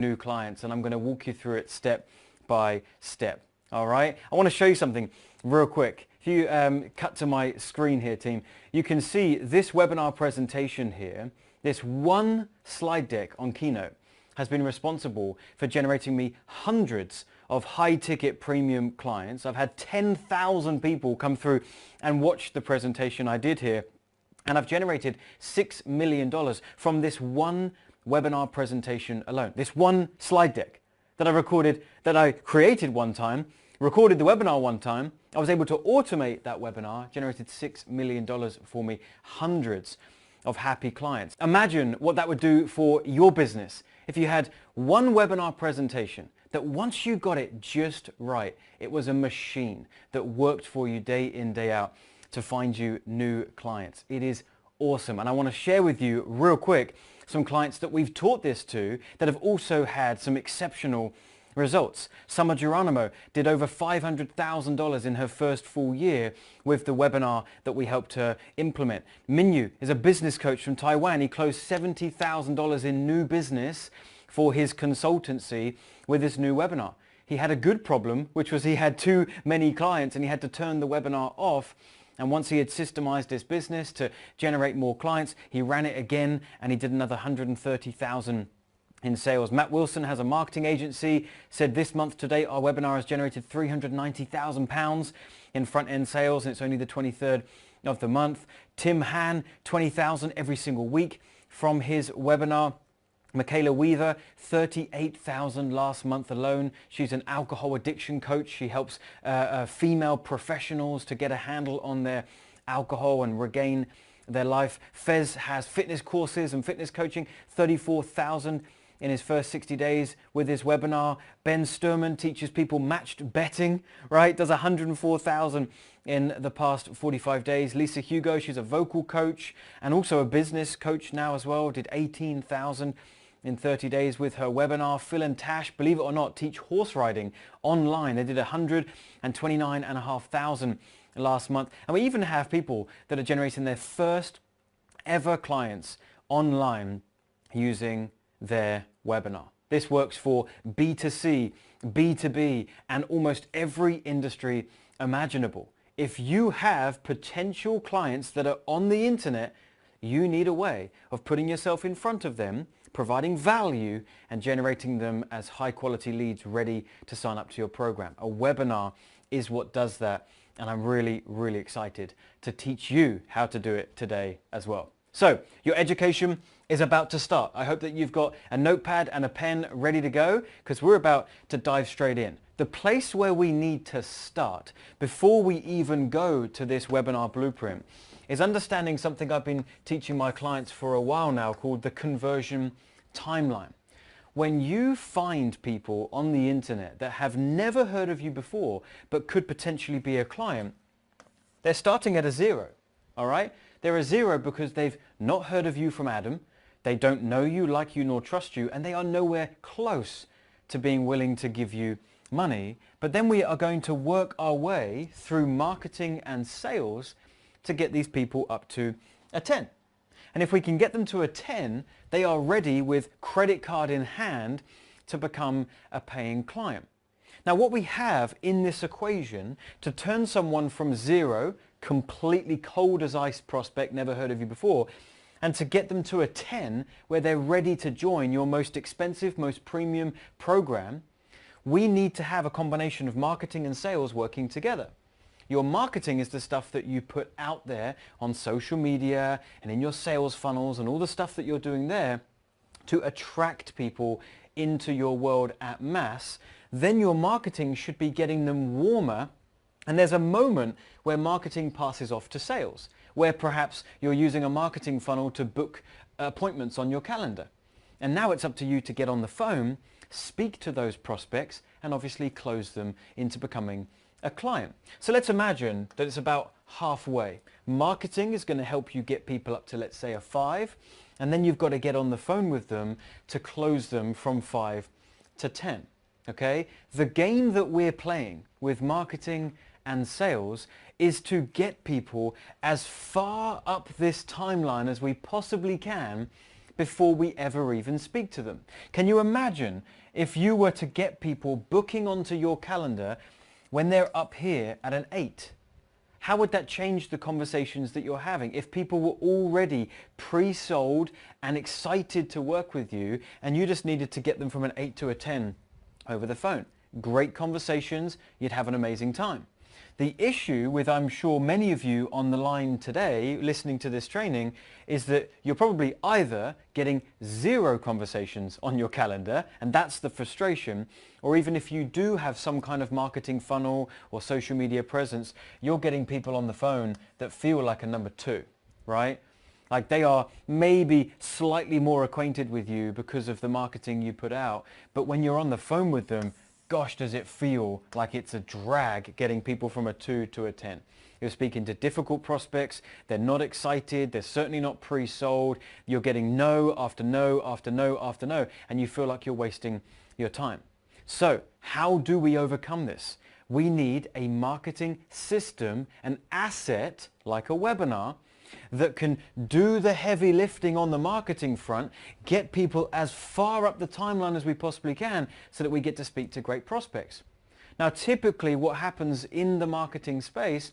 new clients, and I'm going to walk you through it step by step. All right, I want to show you something real quick. If you cut to my screen here, team, you can see this webinar presentation here. This one slide deck on Keynote has been responsible for generating me hundreds of high-ticket premium clients. I've had 10,000 people come through and watch the presentation I did here, and I've generated $6 million from this one webinar presentation alone. This one slide deck that I recorded, that I created one time, recorded the webinar one time. I was able to automate that webinar, generated $6 million for me, hundreds of happy clients. Imagine what that would do for your business if you had one webinar presentation that once you got it just right, it was a machine that worked for you day in, day out to find you new clients. It is awesome. And I want to share with you real quick some clients that we've taught this to that have also had some exceptional results. Summer Geronimo did over $500,000 in her first full year with the webinar that we helped her implement. Minyu is a business coach from Taiwan. He closed $70,000 in new business for his consultancy with this new webinar. He had a good problem, which was he had too many clients and he had to turn the webinar off. And once he had systemized his business to generate more clients, he ran it again and he did another $130,000 in sales. Matt Wilson has a marketing agency, said this month to date our webinar has generated £390,000 in front-end sales, and it's only the 23rd of the month. Tim Han, 20,000 every single week from his webinar. Michaela Weaver, 38,000 last month alone. She's an alcohol addiction coach. She helps female professionals to get a handle on their alcohol and regain their life. Fez has fitness courses and fitness coaching, 34,000 in his first 60 days with his webinar. Ben Sturman teaches people matched betting, right? Does 104,000 in the past 45 days. Lisa Hugo, she's a vocal coach and also a business coach now as well, did 18,000 in 30 days with her webinar. Phil and Tash, believe it or not, teach horse riding online. They did 129,500 last month. And we even have people that are generating their first ever clients online using their webinar. This works for B2C, B2B, and almost every industry imaginable. If you have potential clients that are on the internet, you need a way of putting yourself in front of them, providing value, and generating them as high quality leads ready to sign up to your program. A webinar is what does that, and I'm really, really excited to teach you how to do it today as well. So your education is about to start. I hope that you've got a notepad and a pen ready to go, because we're about to dive straight in. The place where we need to start before we even go to this webinar blueprint is understanding something I've been teaching my clients for a while now called the conversion timeline. When you find people on the internet that have never heard of you before but could potentially be a client, they're starting at a zero, all right? They're a zero because they've not heard of you from Adam, they don't know you, like you, nor trust you, and they are nowhere close to being willing to give you money. But then we are going to work our way through marketing and sales to get these people up to a 10. And if we can get them to a 10, they are ready with credit card in hand to become a paying client. Now what we have in this equation to turn someone from zero, completely cold as ice prospect, never heard of you before, and to get them to a 10 where they're ready to join your most expensive, most premium program, we need to have a combination of marketing and sales working together. Your marketing is the stuff that you put out there on social media and in your sales funnels and all the stuff that you're doing there to attract people into your world at mass. Then your marketing should be getting them warmer, and there's a moment where marketing passes off to sales, where perhaps you're using a marketing funnel to book appointments on your calendar. And now it's up to you to get on the phone, speak to those prospects, and obviously close them into becoming a client. So let's imagine that it's about halfway. Marketing is going to help you get people up to, let's say, a 5, and then you've got to get on the phone with them to close them from 5 to 10. Okay? The game that we're playing with marketing and sales is to get people as far up this timeline as we possibly can before we ever even speak to them. Can you imagine if you were to get people booking onto your calendar when they're up here at an 8? How would that change the conversations that you're having if people were already pre-sold and excited to work with you and you just needed to get them from an 8 to a 10 over the phone? Great conversations, you'd have an amazing time. The issue with, I'm sure, many of you on the line today listening to this training is that you're probably either getting 0 conversations on your calendar, and that's the frustration, or even if you do have some kind of marketing funnel or social media presence, you're getting people on the phone that feel like a number 2, right? Like they are maybe slightly more acquainted with you because of the marketing you put out, but when you're on the phone with them, gosh, does it feel like it's a drag getting people from a 2 to a 10. You're speaking to difficult prospects, they're not excited, they're certainly not pre-sold, you're getting no after no after no after no, and you feel like you're wasting your time. So how do we overcome this? We need a marketing system, an asset like a webinar that can do the heavy lifting on the marketing front, get people as far up the timeline as we possibly can so that we get to speak to great prospects. Now, typically what happens in the marketing space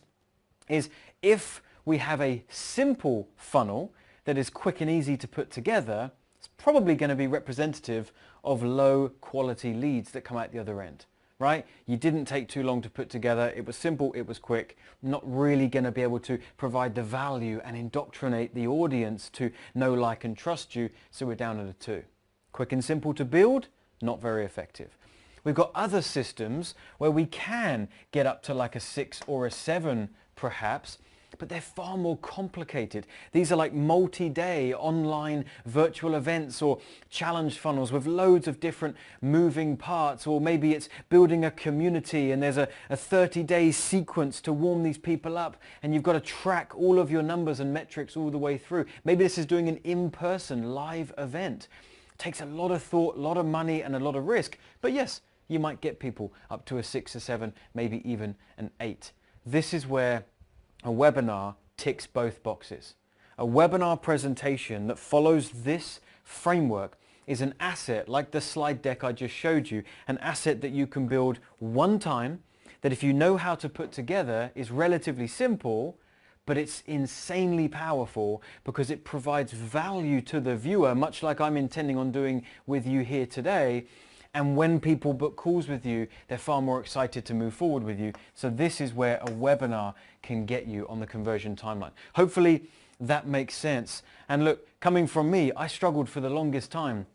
is if we have a simple funnel that is quick and easy to put together, it's probably going to be representative of low quality leads that come out the other end. Right? You didn't take too long to put together. It was simple, it was quick, not really going to be able to provide the value and indoctrinate the audience to know, like, and trust you, so we're down at a 2. Quick and simple to build, not very effective. We've got other systems where we can get up to like a 6 or a 7 perhaps, but they're far more complicated. These are like multi-day online virtual events or challenge funnels with loads of different moving parts, or maybe it's building a community and there's a 30-day sequence to warm these people up and you've got to track all of your numbers and metrics all the way through. Maybe this is doing an in-person live event. It takes a lot of thought, a lot of money and a lot of risk, but yes, you might get people up to a 6 or 7, maybe even an 8. This is where a webinar ticks both boxes. A webinar presentation that follows this framework is an asset like the slide deck I just showed you, an asset that you can build one time, that if you know how to put together is relatively simple, but it's insanely powerful because it provides value to the viewer, much like I'm intending on doing with you here today. And when people book calls with you, they're far more excited to move forward with you. So this is where a webinar can get you on the conversion timeline. Hopefully that makes sense. And look, coming from me, I struggled for the longest time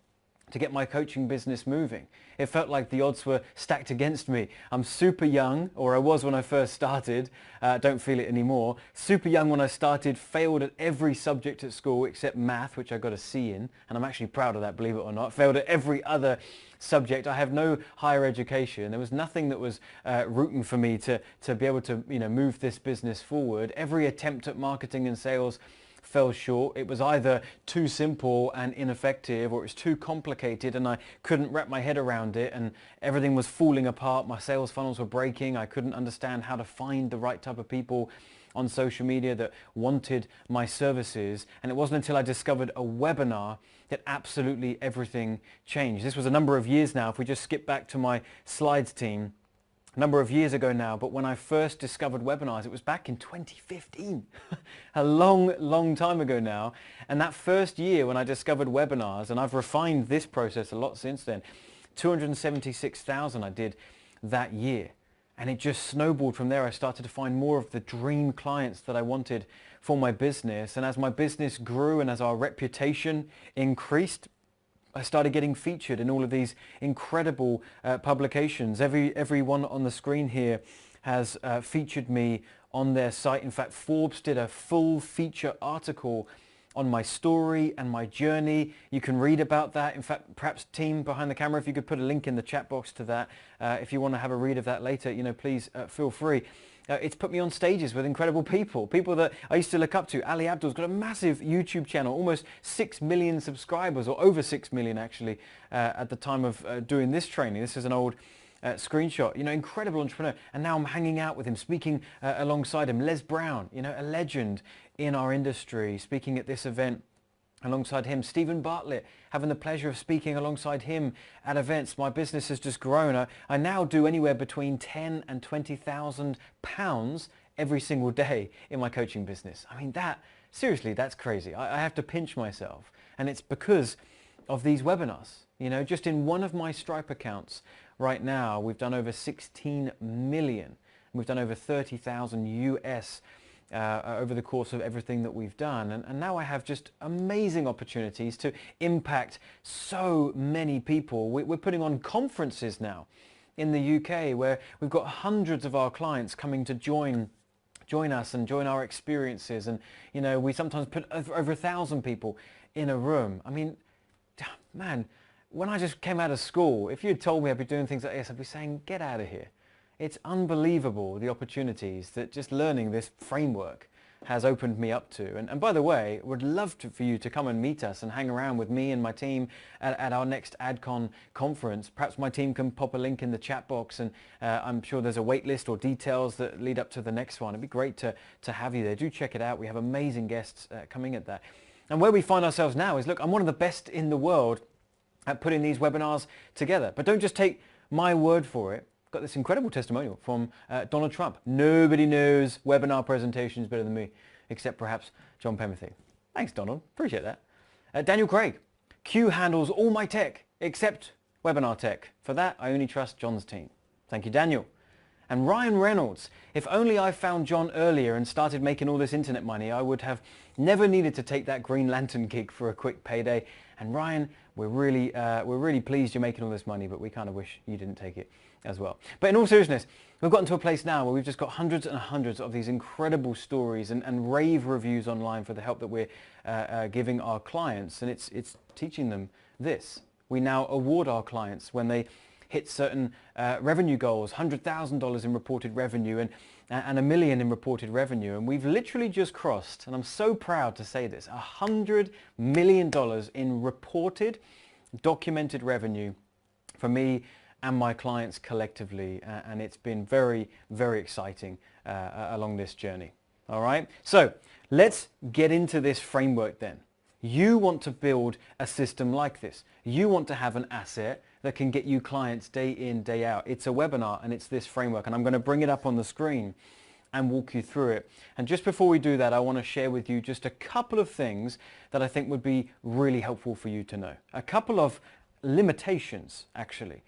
to get my coaching business moving. It felt like the odds were stacked against me. I'm super young, or I was when I first started, don't feel it anymore. Super young when I started, failed at every subject at school except math, which I got a C in, and I'm actually proud of that, believe it or not. Failed at every other subject. I have no higher education. There was nothing that was rooting for me to be able to move this business forward. Every attempt at marketing and sales fell short. It was either too simple and ineffective, or it was too complicated and I couldn't wrap my head around it and everything was falling apart. My sales funnels were breaking. I couldn't understand how to find the right type of people on social media that wanted my services. And it wasn't until I discovered a webinar that absolutely everything changed. This was a number of years now. If we just skip back to my slides team, a number of years ago now, but when I first discovered webinars, it was back in 2015, a long time ago now. And that first year when I discovered webinars, and I've refined this process a lot since then, 276,000 I did that year. And it just snowballed from there. I started to find more of the dream clients that I wanted for my business. And as my business grew and as our reputation increased, I started getting featured in all of these incredible publications. Every one on the screen here has featured me on their site. In fact, Forbes did a full feature article on my story and my journey. You can read about that. In fact, perhaps team behind the camera, if you could put a link in the chat box to that, if you want to have a read of that later, please feel free. It's put me on stages with incredible people that I used to look up to. Ali Abdul's got a massive YouTube channel, almost 6 million subscribers, or over 6 million actually, at the time of doing this training. This is an old screenshot. Incredible entrepreneur. And now I'm hanging out with him, speaking alongside him. Les Brown, a legend in our industry, speaking at this event alongside him. Stephen Bartlett, having the pleasure of speaking alongside him at events. My business has just grown. I now do anywhere between 10 and 20,000 pounds every single day in my coaching business. I mean, seriously, that's crazy. I have to pinch myself. And it's because of these webinars. You know, just in one of my Stripe accounts right now, we've done over 16 million. We've done over 30,000 US over the course of everything that we've done. And now I have just amazing opportunities to impact so many people. We're putting on conferences now in the UK where we've got hundreds of our clients coming to join us and join our experiences. And, you know, we sometimes put over 1,000 people in a room. I mean, man, when I just came out of school, if you had told me I'd be doing things like this, I'd be saying, get out of here. It's unbelievable the opportunities that just learning this framework has opened me up to. And by the way, would love for you to come and meet us and hang around with me and my team at our next AdCon conference. Perhaps my team can pop a link in the chat box, and I'm sure there's a wait list or details that lead up to the next one. It'd be great to have you there. Do check it out. We have amazing guests coming at that. And where we find ourselves now is, look, I'm one of the best in the world at putting these webinars together. But don't just take my word for it. Got this incredible testimonial from Donald Trump. Nobody knows webinar presentations better than me, except perhaps John Pemberton. Thanks, Donald. Appreciate that. Daniel Craig. Q handles all my tech except webinar tech. For that, I only trust John's team. Thank you, Daniel. And Ryan Reynolds. If only I found John earlier and started making all this internet money, I would have never needed to take that Green Lantern gig for a quick payday. And Ryan, we're really pleased you're making all this money, but we kind of wish you didn't take it as well. But in all seriousness, we've gotten to a place now where we've just got hundreds and hundreds of these incredible stories and rave reviews online for the help that we're giving our clients, and it's teaching them this. We now award our clients when they hit certain revenue goals, $100,000 in reported revenue and $1 million in reported revenue. And we've literally just crossed, and I'm so proud to say this, $100 million in reported, documented revenue for me and my clients collectively. And it's been very, very exciting along this journey. All right, so let's get into this framework then. You want to build a system like this. You want to have an asset that can get you clients day in, day out. It's a webinar and it's this framework, and I'm going to bring it up on the screen and walk you through it. And just before we do that, I want to share with you just a couple of things that I think would be really helpful for you to know. A couple of limitations, actually.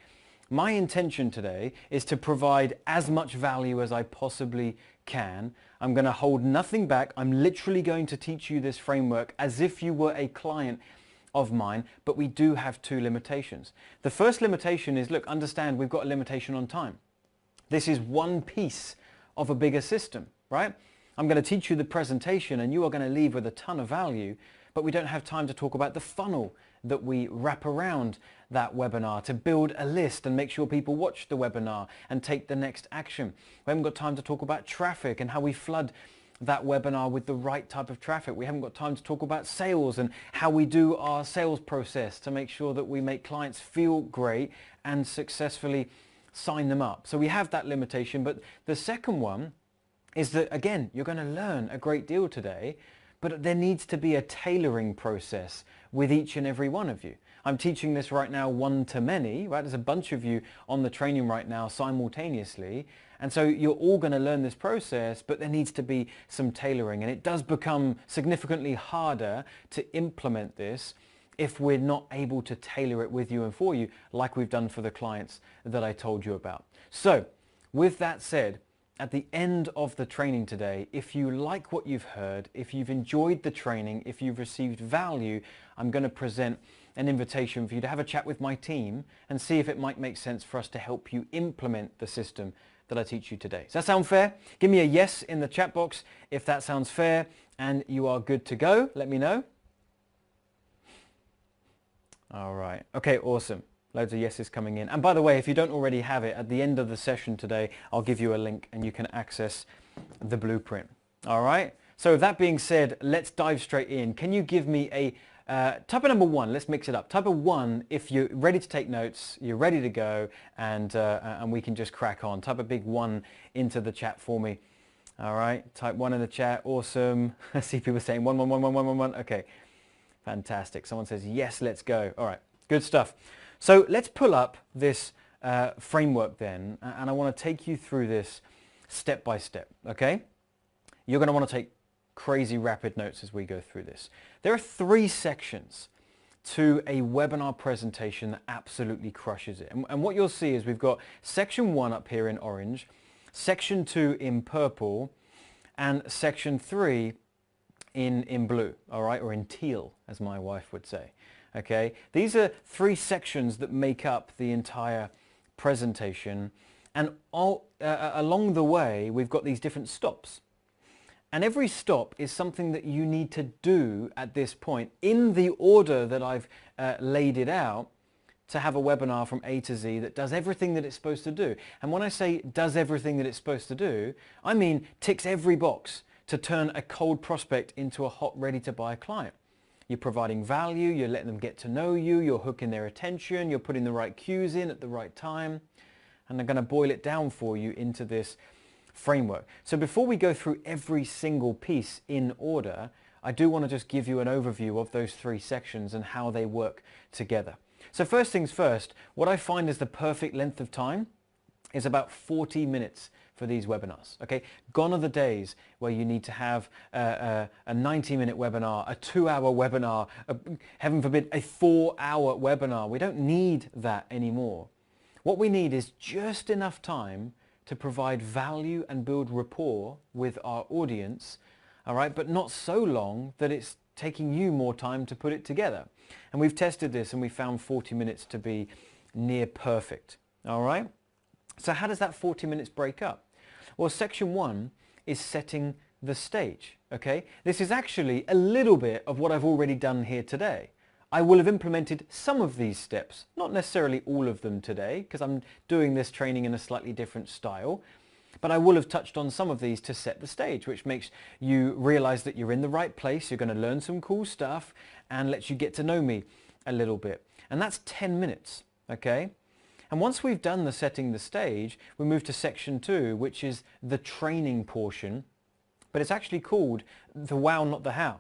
My intention today is to provide as much value as I possibly can. I'm going to hold nothing back. I'm literally going to teach you this framework as if you were a client of mine, but we do have two limitations. The first limitation is, look, understand we've got a limitation on time. This is one piece of a bigger system, right? I'm going to teach you the presentation and you are going to leave with a ton of value, but we don't have time to talk about the funnel that we wrap around that webinar to build a list and make sure people watch the webinar and take the next action. We haven't got time to talk about traffic and how we flood that webinar with the right type of traffic. We haven't got time to talk about sales and how we do our sales process to make sure that we make clients feel great and successfully sign them up. So we have that limitation. But the second one is that, again, you're going to learn a great deal today, but there needs to be a tailoring process with each and every one of you. I'm teaching this right now one-to-many, right? There's a bunch of you on the training right now simultaneously. And so you're all going to learn this process, but there needs to be some tailoring. And it does become significantly harder to implement this if we're not able to tailor it with you and for you, like we've done for the clients that I told you about. So with that said, at the end of the training today, if you like what you've heard, if you've enjoyed the training, if you've received value, I'm going to present an invitation for you to have a chat with my team and see if it might make sense for us to help you implement the system that I teach you today. Does that sound fair? Give me a yes in the chat box if that sounds fair and you are good to go. Let me know. All right. Okay, awesome. Loads of yeses coming in. And by the way, if you don't already have it, at the end of the session today, I'll give you a link and you can access the blueprint. All right. So with that being said, let's dive straight in. Can you give me a type of number one? Let's mix it up. Type of one if you're ready to take notes, you're ready to go, and we can just crack on. Type a big one into the chat for me. All right. Type one in the chat. Awesome. I see people saying one. Okay. Fantastic. Someone says, yes, let's go. All right, good stuff. So let's pull up this framework then, and I want to take you through this step by step, okay? You're going to want to take crazy rapid notes as we go through this. There are 3 sections to a webinar presentation that absolutely crushes it. And what you'll see is we've got section 1 up here in orange, section 2 in purple, and section 3 in blue, all right, or in teal, as my wife would say. Okay, these are 3 sections that make up the entire presentation, and along the way we've got these different stops. And every stop is something that you need to do at this point in the order that I've laid it out to have a webinar from A to Z that does everything that it's supposed to do. And when I say does everything that it's supposed to do, I mean ticks every box to turn a cold prospect into a hot, ready to buy client. You're providing value, you're letting them get to know you, you're hooking their attention, you're putting the right cues in at the right time, and they're going to boil it down for you into this framework. So before we go through every single piece in order, I do want to just give you an overview of those 3 sections and how they work together. So first things first, what I find is the perfect length of time is about 40 minutes for these webinars. Okay, gone are the days where you need to have a 90-minute webinar, a 2-hour webinar, heaven forbid, a 4-hour webinar. We don't need that anymore. What we need is just enough time to provide value and build rapport with our audience, all right, but not so long that it's taking you more time to put it together. And we've tested this and we found 40 minutes to be near perfect, all right? So how does that 40 minutes break up? Well, section 1 is setting the stage, okay? This is actually a little bit of what I've already done here today. I will have implemented some of these steps, not necessarily all of them today, because I'm doing this training in a slightly different style, but I will have touched on some of these to set the stage, which makes you realize that you're in the right place, you're going to learn some cool stuff, and lets you get to know me a little bit. And that's 10 minutes, okay? And once we've done the setting the stage, we move to section 2, which is the training portion, but it's actually called the wow, not the how.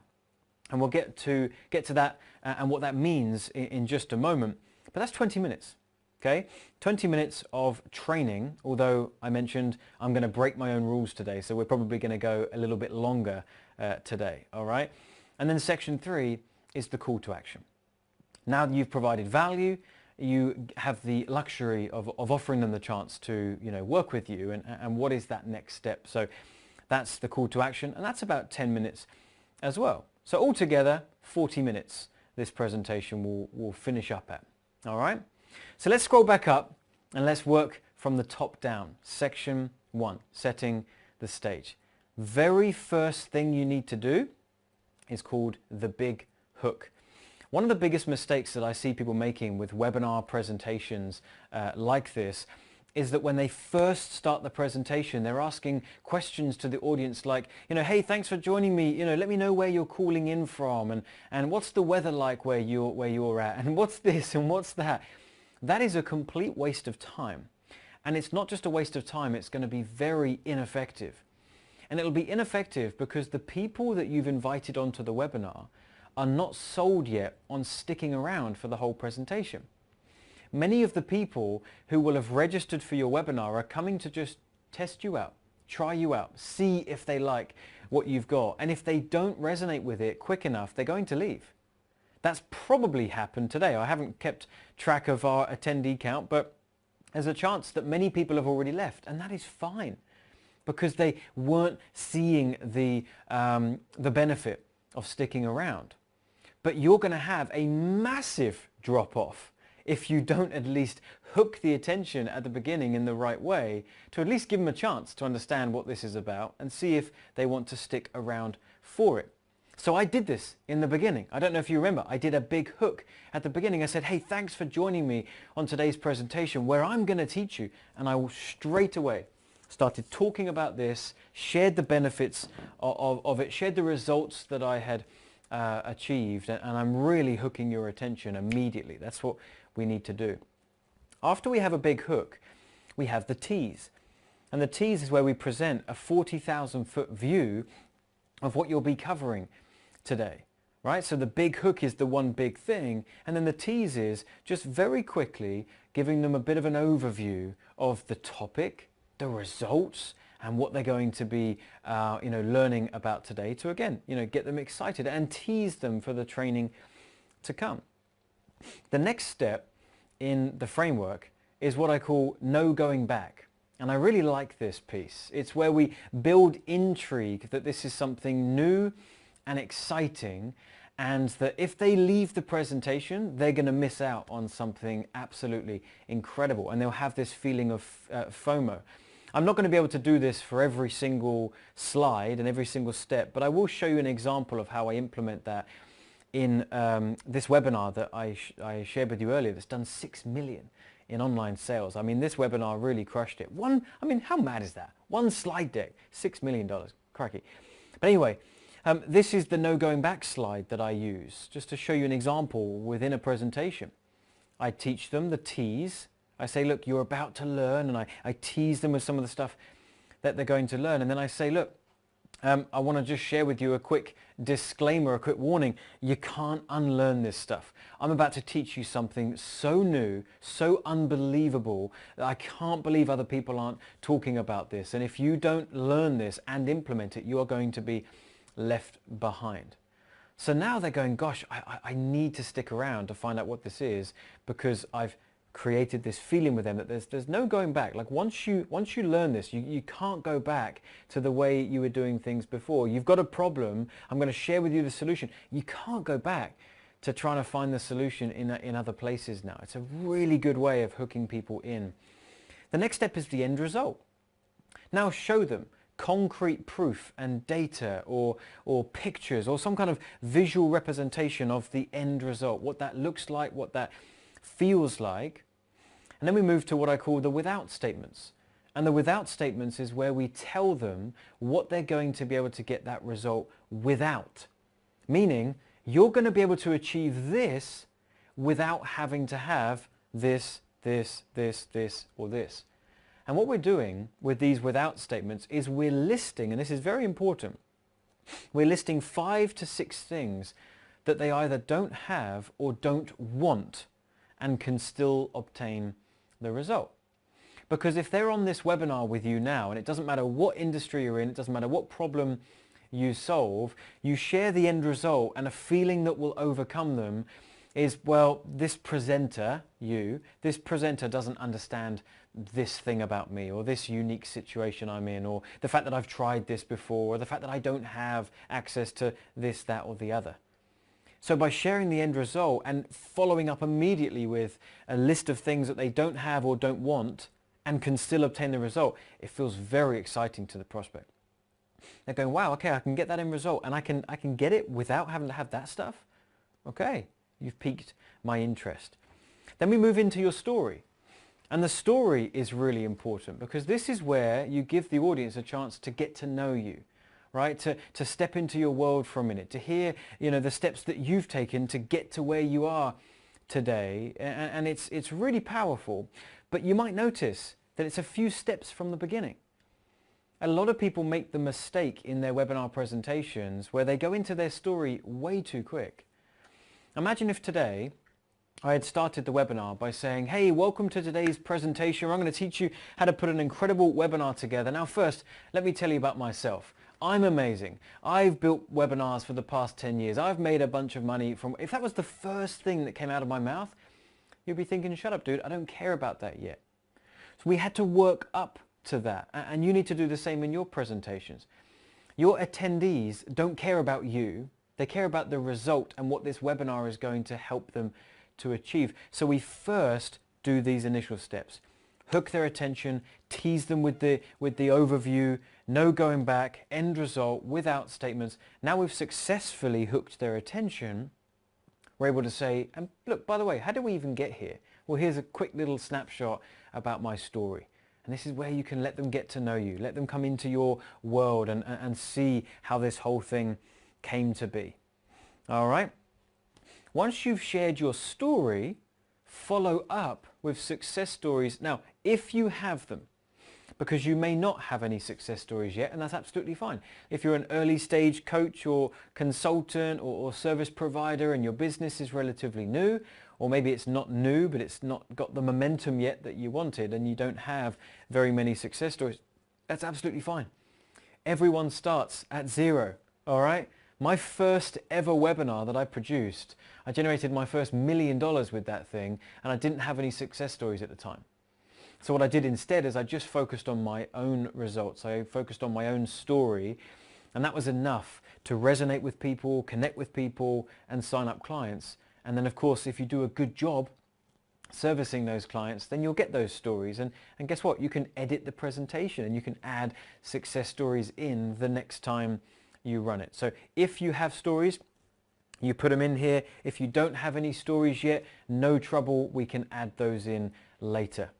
And we'll get to that and what that means in just a moment. But that's 20 minutes, okay? 20 minutes of training, although I mentioned I'm going to break my own rules today, so we're probably going to go a little bit longer today, all right? And then section 3 is the call to action. Now that you've provided value, you have the luxury of offering them the chance to, you know, work with you, and what is that next step? So that's the call to action, and that's about 10 minutes as well. So altogether, 40 minutes this presentation will finish up at, all right? So let's scroll back up and let's work from the top down. Section 1, setting the stage. Very first thing you need to do is called the big hook. One of the biggest mistakes that I see people making with webinar presentations like this is that when they first start the presentation, they're asking questions to the audience like, you know, hey, thanks for joining me. You know, let me know where you're calling in from, and what's the weather like where you're at, and what's this and what's that. That is a complete waste of time. And it's not just a waste of time, it's going to be very ineffective. And it'll be ineffective because the people that you've invited onto the webinar are not sold yet on sticking around for the whole presentation. Many of the people who will have registered for your webinar are coming to just test you out, try you out, see if they like what you've got. And if they don't resonate with it quick enough, they're going to leave. That's probably happened today. I haven't kept track of our attendee count, but there's a chance that many people have already left, and that is fine because they weren't seeing the benefit of sticking around. But you're going to have a massive drop-off if you don't at least hook the attention at the beginning in the right way to at least give them a chance to understand what this is about and see if they want to stick around for it. So I did this in the beginning. I don't know if you remember, I did a big hook at the beginning. I said, hey, thanks for joining me on today's presentation where I'm going to teach you. And I will straight away started talking about this, shared the benefits of it, shared the results that I had achieved, and I'm really hooking your attention immediately. That's what we need to do. After we have a big hook, we have the tease. And the tease is where we present a 40,000 foot view of what you'll be covering today. right? So the big hook is the one big thing, and then the tease is just very quickly giving them a bit of an overview of the topic, the results, and what they're going to be learning about today to, again, get them excited and tease them for the training to come. The next step in the framework is what I call no going back. And I really like this piece. It's where we build intrigue that this is something new and exciting, and that if they leave the presentation, they're going to miss out on something absolutely incredible, and they'll have this feeling of FOMO. I'm not going to be able to do this for every single slide and every single step, but I will show you an example of how I implement that in this webinar that I shared with you earlier that's done 6 million in online sales. I mean, this webinar really crushed it. How mad is that? One slide deck, $6 million, crikey. But anyway, this is the no going back slide that I use just to show you an example within a presentation. I teach them the tease. I say, look, you're about to learn, and I tease them with some of the stuff that they're going to learn. And then I say, look, I want to just share with you a quick disclaimer, a quick warning. You can't unlearn this stuff. I'm about to teach you something so new, so unbelievable, that I can't believe other people aren't talking about this. And if you don't learn this and implement it, you are going to be left behind. So now they're going, gosh, I need to stick around to find out what this is, because I've created this feeling with them that there's no going back. Like once you learn this, you can't go back to the way you were doing things before. You've got a problem. I'm going to share with you the solution. You can't go back to trying to find the solution in other places now. It's a really good way of hooking people in. The next step is the end result. Now show them concrete proof and data or pictures or some kind of visual representation of the end result, what that looks like, what that feels like. And then we move to what I call the without statements. And the without statements is where we tell them what they're going to be able to get that result without. Meaning, you're going to be able to achieve this without having to have this, or this. And what we're doing with these without statements is we're listing, and this is very important, we're listing 5 to 6 things that they either don't have or don't want and can still obtain the result. Because if they're on this webinar with you now, and it doesn't matter what industry you're in, it doesn't matter what problem you solve, you share the end result, and a feeling that will overcome them is, well, this presenter doesn't understand this thing about me, or this unique situation I'm in, or the fact that I've tried this before, or the fact that I don't have access to this, that, or the other. So by sharing the end result and following up immediately with a list of things that they don't have or don't want and can still obtain the result, it feels very exciting to the prospect. They're going, wow, okay, I can get that end result, and I can get it without having to have that stuff? Okay, you've piqued my interest. Then we move into your story. And the story is really important, because this is where you give the audience a chance to get to know you, right? To step into your world for a minute, to hear, the steps that you've taken to get to where you are today. And it's really powerful. But you might notice that it's a few steps from the beginning. A lot of people make the mistake in their webinar presentations where they go into their story way too quick. Imagine if today I had started the webinar by saying, hey, welcome to today's presentation. I'm going to teach you how to put an incredible webinar together. Now first, let me tell you about myself. I'm amazing. I've built webinars for the past 10 years. I've made a bunch of money from... If that was the first thing that came out of my mouth, you'd be thinking, shut up, dude, I don't care about that yet. So we had to work up to that. And you need to do the same in your presentations. Your attendees don't care about you. They care about the result and what this webinar is going to help them to achieve. So we first do these initial steps. Hook their attention, tease them with the overview, no going back, end result, without statements. Now we've successfully hooked their attention, we're able to say, and look, by the way, how did we even get here? Well, here's a quick little snapshot about my story. And this is where you can let them get to know you, let them come into your world and see how this whole thing came to be. All right? Once you've shared your story, follow up with success stories. Now, if you have them, because you may not have any success stories yet, and that's absolutely fine. If you're an early stage coach or consultant or service provider and your business is relatively new, or maybe it's not new but it's not got the momentum yet that you wanted and you don't have very many success stories, that's absolutely fine. Everyone starts at zero, all right? My first ever webinar that I produced, I generated my first $1 million with that thing, and I didn't have any success stories at the time. So what I did instead is I just focused on my own results. I focused on my own story, and that was enough to resonate with people, connect with people, and sign up clients. And then of course, if you do a good job servicing those clients, then you'll get those stories. And guess what? You can edit the presentation and you can add success stories in the next time you run it. So if you have stories, you put them in here. If you don't have any stories yet, no trouble, we can add those in later.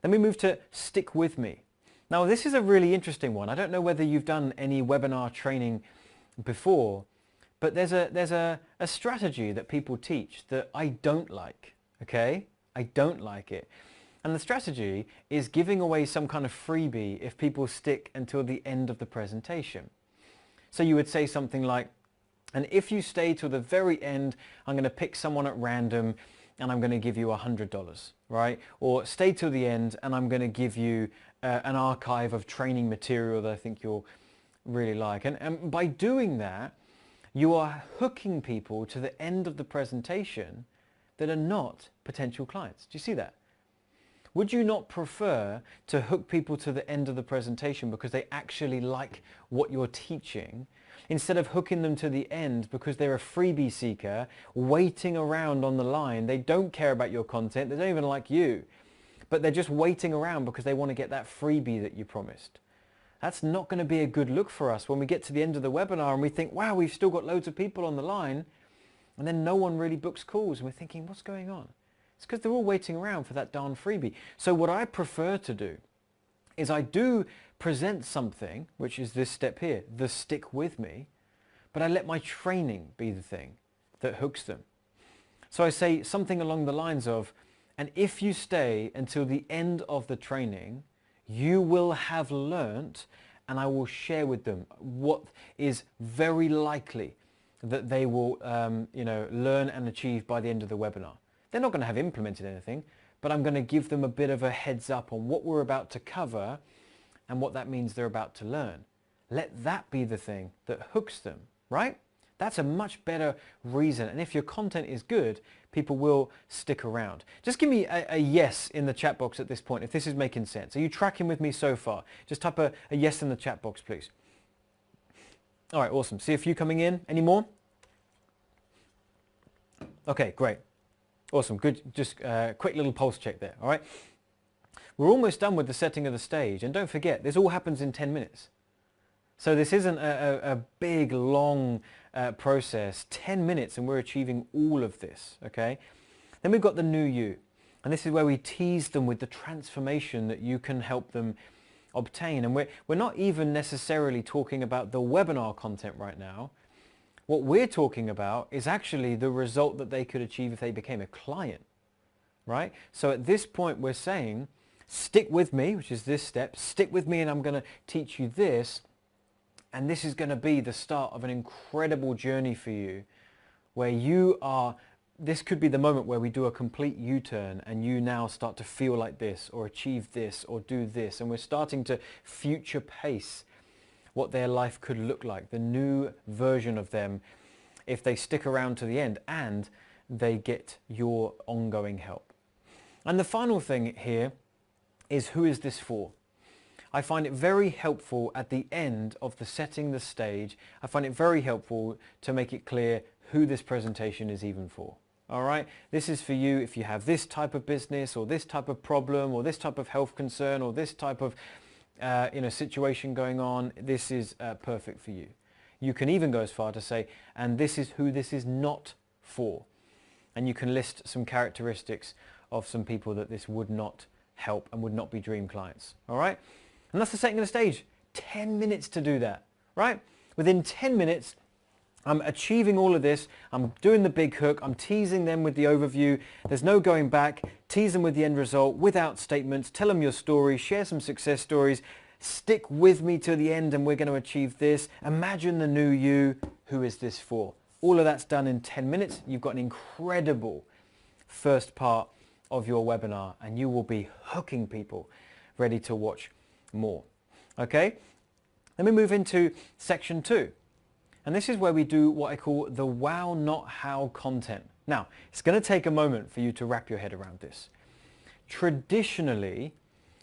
Then we move to stick with me. Now this is a really interesting one. I don't know whether you've done any webinar training before, but there's a strategy that people teach that I don't like, okay? I don't like it. And the strategy is giving away some kind of freebie if people stick until the end of the presentation. So you would say something like, and if you stay till the very end, I'm going to pick someone at random and I'm going to give you $100, right? Or stay till the end and I'm going to give you an archive of training material that I think you'll really like. And by doing that, you are hooking people to the end of the presentation that are not potential clients. Do you see that? Would you not prefer to hook people to the end of the presentation because they actually like what you're teaching, instead of hooking them to the end because they're a freebie seeker waiting around on the line? They don't care about your content, they don't even like you, but they're just waiting around because they want to get that freebie that you promised. That's not going to be a good look for us when we get to the end of the webinar and we think, wow, we've still got loads of people on the line, and then no one really books calls and we're thinking, what's going on? It's because they're all waiting around for that darn freebie. So what I prefer to do is I do present something, which is this step here, the stick with me, but I let my training be the thing that hooks them. So I say something along the lines of, and if you stay until the end of the training, you will have learnt, and I will share with them what is very likely that they will learn and achieve by the end of the webinar. They're not going to have implemented anything, but I'm going to give them a bit of a heads up on what we're about to cover and what that means they're about to learn. Let that be the thing that hooks them, right? That's a much better reason. And if your content is good, people will stick around. Just give me a yes in the chat box at this point if this is making sense. Are you tracking with me so far? Just type a yes in the chat box, please. All right, awesome. See a few coming in. Any more? Okay, great. Awesome, good. Just quick little pulse check there, all right? We're almost done with the setting of the stage, and don't forget, this all happens in 10 minutes. So this isn't a big, long process. 10 minutes and we're achieving all of this, okay? Then we've got the new you, and this is where we tease them with the transformation that you can help them obtain. And we're not even necessarily talking about the webinar content right now. What we're talking about is actually the result that they could achieve if they became a client, right? So at this point we're saying, stick with me, which is this step, stick with me and I'm going to teach you this, and this is going to be the start of an incredible journey for you where you are, this could be the moment where we do a complete U-turn and you now start to feel like this or achieve this or do this, and we're starting to future pace what their life could look like, the new version of them if they stick around to the end and they get your ongoing help. And the final thing here is, who is this for? I find it very helpful at the end of the setting the stage. I find it very helpful to make it clear who this presentation is even for. All right, this is for you if you have this type of business or this type of problem or this type of health concern or this type of situation going on. This is perfect for you. You can even go as far to say, and this is who this is not for. And you can list some characteristics of some people that this would not help and would not be dream clients. All right, and that's the setting of the stage. 10 minutes to do that, right? Within 10 minutes, I'm achieving all of this. I'm doing the big hook. I'm teasing them with the overview. There's no going back. Tease them with the end result without statements. Tell them your story. Share some success stories. Stick with me to the end and we're going to achieve this. Imagine the new you. Who is this for? All of that's done in 10 minutes. You've got an incredible first part of your webinar and you will be hooking people ready to watch more. Okay? Let me move into section 2. And this is where we do what I call the wow, not how content. Now, it's going to take a moment for you to wrap your head around this. Traditionally,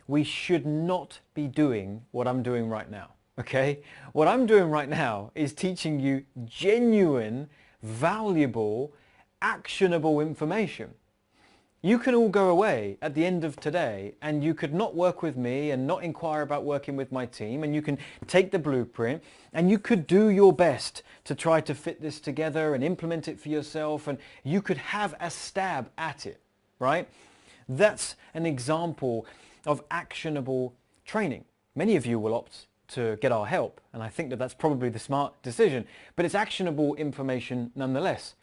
we should not be doing what I'm doing right now, okay? What I'm doing right now is teaching you genuine, valuable, actionable information. You can all go away at the end of today and you could not work with me and not inquire about working with my team, and you can take the blueprint and you could do your best to try to fit this together and implement it for yourself, and you could have a stab at it, right? That's an example of actionable training. Many of you will opt to get our help, and I think that that's probably the smart decision, but it's actionable information nonetheless.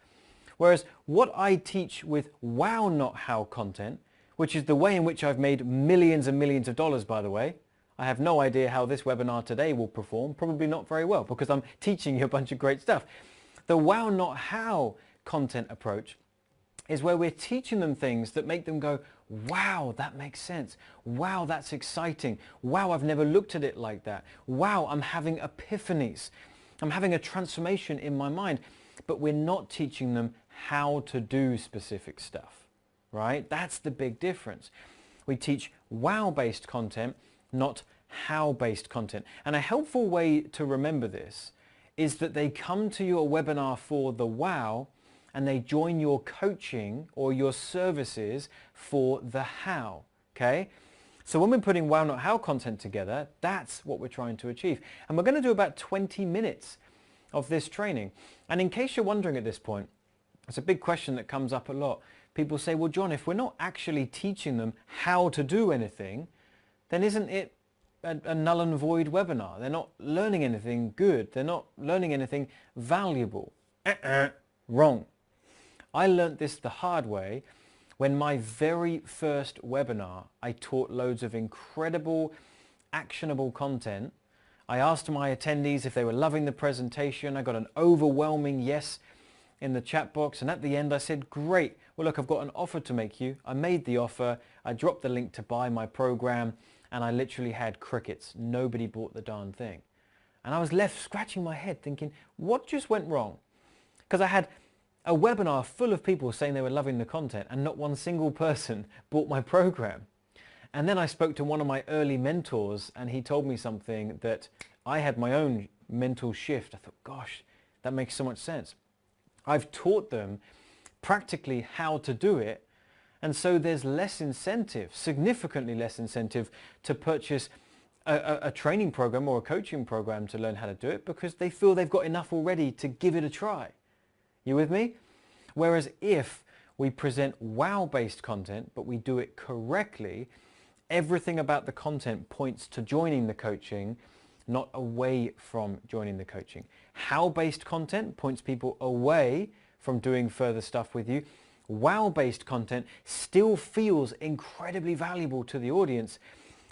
Whereas what I teach with wow, not how content, which is the way in which I've made millions and millions of dollars, by the way. I have no idea how this webinar today will perform, probably not very well, because I'm teaching you a bunch of great stuff. The wow, not how content approach is where we're teaching them things that make them go, wow, that makes sense. Wow, that's exciting. Wow, I've never looked at it like that. Wow, I'm having epiphanies. I'm having a transformation in my mind. But we're not teaching them how to do specific stuff, right? That's the big difference. We teach wow-based content, not how-based content. And a helpful way to remember this is that they come to your webinar for the wow, and they join your coaching or your services for the how, okay? So when we're putting wow, not how content together, that's what we're trying to achieve. And we're going to do about 20 minutes of this training. And in case you're wondering at this point, it's a big question that comes up a lot. People say, well, John, if we're not actually teaching them how to do anything, then isn't it a null and void webinar? They're not learning anything good. They're not learning anything valuable. Wrong. I learned this the hard way when my very first webinar, I taught loads of incredible, actionable content. I asked my attendees if they were loving the presentation. I got an overwhelming yes in the chat box. And at the end I said, great. Well, look, I've got an offer to make you. I made the offer. I dropped the link to buy my program and I literally had crickets. Nobody bought the darn thing. And I was left scratching my head thinking, what just went wrong? Because I had a webinar full of people saying they were loving the content and not one single person bought my program. And then I spoke to one of my early mentors and he told me something that I had my own mental shift. I thought, gosh, that makes so much sense. I've taught them practically how to do it, and so there's less incentive, significantly less incentive to purchase a training program or a coaching program to learn how to do it, because they feel they've got enough already to give it a try. You with me? Whereas if we present wow-based content, but we do it correctly, everything about the content points to joining the coaching, not away from joining the coaching. How-based content points people away from doing further stuff with you. Wow-based content still feels incredibly valuable to the audience,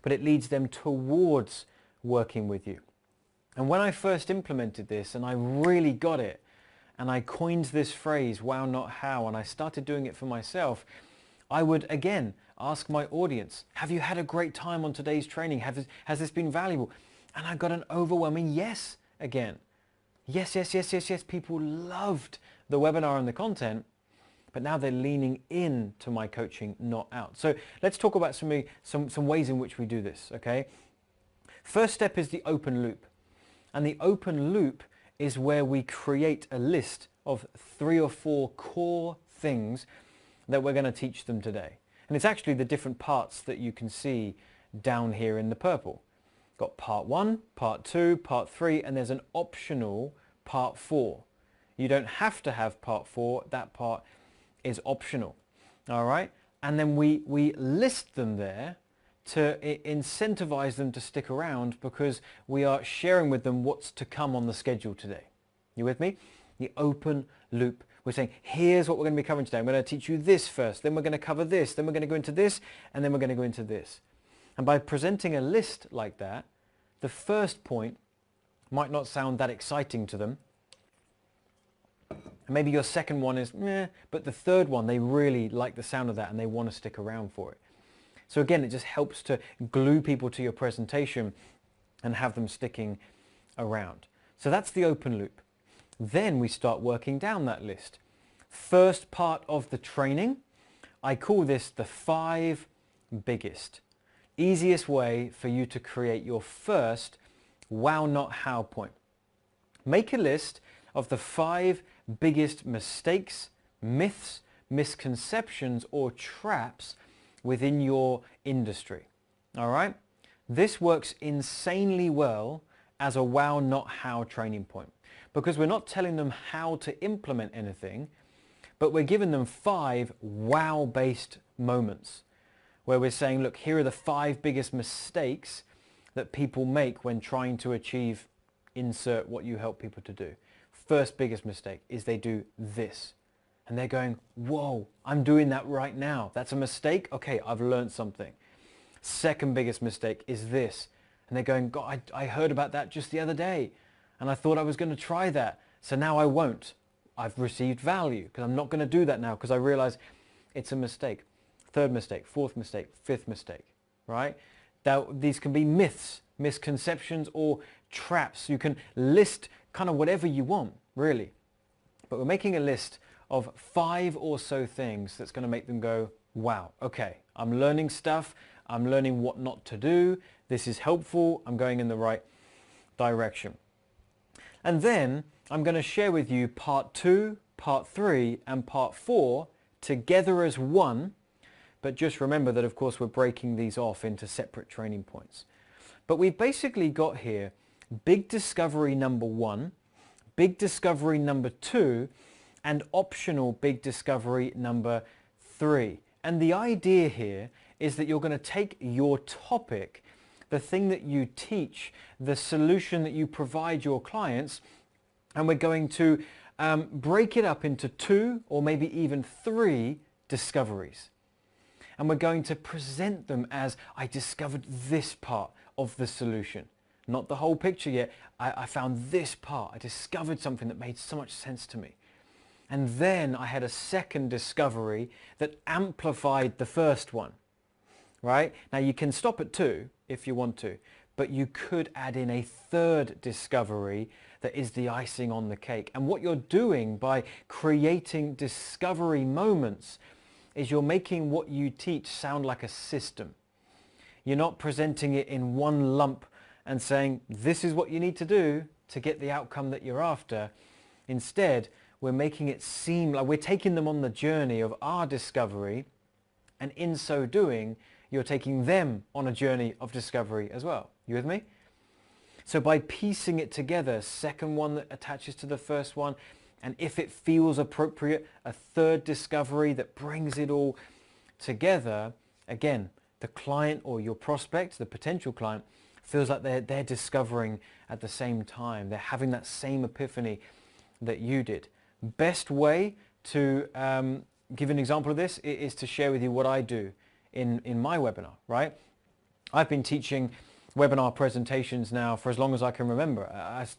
but it leads them towards working with you. And when I first implemented this and I really got it, and I coined this phrase, wow, not how, and I started doing it for myself, I would again ask my audience, have you had a great time on today's training? Has this been valuable? And I got an overwhelming yes again. Yes, yes, yes, yes, yes. People loved the webinar and the content, but now they're leaning in to my coaching, not out. So let's talk about some ways in which we do this, okay? First step is the open loop. And the open loop is where we create a list of 3 or 4 core things that we're going to teach them today. And it's actually the different parts that you can see down here in the purple. Got part 1, part 2, part 3, and there's an optional part 4. You don't have to have part 4, that part is optional. All right? And then we list them there to incentivize them to stick around, because we are sharing with them what's to come on the schedule today. You with me? The open loop. We're saying, here's what we're going to be covering today. I'm going to teach you this first, then we're going to cover this, then we're going to go into this, and then we're going to go into this. And by presenting a list like that, the first point might not sound that exciting to them. And maybe your second one is meh, but the third one, they really like the sound of that and they want to stick around for it. So again, it just helps to glue people to your presentation and have them sticking around. So that's the open loop. Then we start working down that list. First part of the training, I call this the 5 biggest. Easiest way for you to create your first wow not how point. Make a list of the 5 biggest mistakes, myths, misconceptions or traps within your industry. All right? This works insanely well as a wow not how training point, because we're not telling them how to implement anything, but we're giving them 5 wow based moments where we're saying, look, here are the 5 biggest mistakes that people make when trying to achieve insert what you help people to do. First biggest mistake is they do this. And they're going, whoa, I'm doing that right now. That's a mistake? Okay, I've learned something. Second biggest mistake is this. And they're going, God, I heard about that just the other day. And I thought I was going to try that. So now I won't. I've received value because I'm not going to do that now because I realize it's a mistake. Third mistake, fourth mistake, fifth mistake, right? Now, these can be myths, misconceptions, or traps. You can list kind of whatever you want, really. But we're making a list of 5 or so things that's going to make them go, wow, okay, I'm learning stuff. I'm learning what not to do. This is helpful. I'm going in the right direction. And then I'm going to share with you part 2, part 3, and part 4 together as one. But just remember that, of course, we're breaking these off into separate training points. But we've basically got here big discovery number 1, big discovery number 2, and optional big discovery number 3. And the idea here is that you're going to take your topic, the thing that you teach, the solution that you provide your clients, and we're going to break it up into 2 or maybe even 3 discoveries. And we're going to present them as, I discovered this part of the solution. Not the whole picture yet. I found this part. I discovered something that made so much sense to me. And then I had a second discovery that amplified the first one. Right? Now you can stop at 2 if you want to, but you could add in a third discovery that is the icing on the cake. And what you're doing by creating discovery moments is you're making what you teach sound like a system. You're not presenting it in one lump and saying, this is what you need to do to get the outcome that you're after. Instead, we're making it seem like we're taking them on the journey of our discovery, and in so doing, you're taking them on a journey of discovery as well. You with me? So by piecing it together, second one that attaches to the first one, and if it feels appropriate, a third discovery that brings it all together, again, the client or your prospect, the potential client, feels like they're discovering at the same time. They're having that same epiphany that you did. Best way to give an example of this is to share with you what I do in my webinar, right? I've been teaching webinar presentations now for as long as I can remember.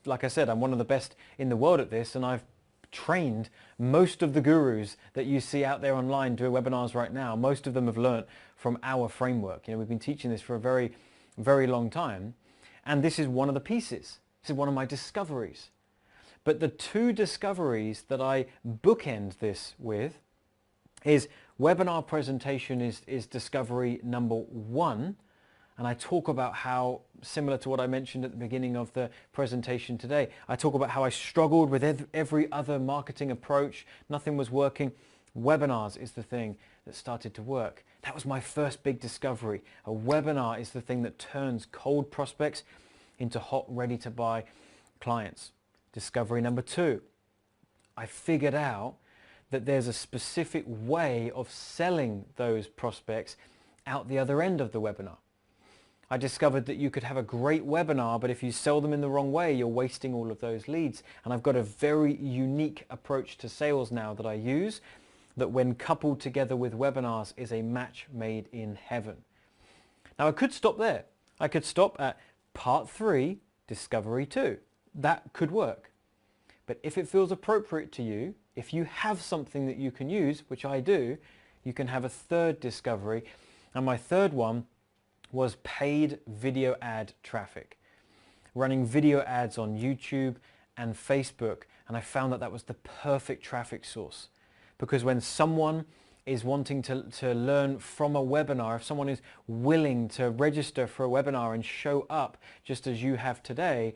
Like I said, I'm one of the best in the world at this, and I've trained most of the gurus that you see out there online doing webinars right now. Most of them have learnt from our framework. You know, we've been teaching this for a very, very long time, and this is one of the pieces. This is one of my discoveries. But the 2 discoveries that I bookend this with is webinar presentation is discovery number 1. And I talk about how, similar to what I mentioned at the beginning of the presentation today, I talk about how I struggled with every other marketing approach. Nothing was working. Webinars is the thing that started to work. That was my first big discovery. A webinar is the thing that turns cold prospects into hot, ready to buy clients. Discovery number 2, I figured out that there's a specific way of selling those prospects out the other end of the webinar. I discovered that you could have a great webinar, but if you sell them in the wrong way, you're wasting all of those leads. And I've got a very unique approach to sales now that I use, that when coupled together with webinars is a match made in heaven. Now I could stop there. I could stop at part 3, discovery 2. That could work. But if it feels appropriate to you, if you have something that you can use, which I do, you can have a third discovery. And my third one was paid video ad traffic. Running video ads on YouTube and Facebook, and I found that that was the perfect traffic source. Because when someone is wanting to learn from a webinar, if someone is willing to register for a webinar and show up just as you have today,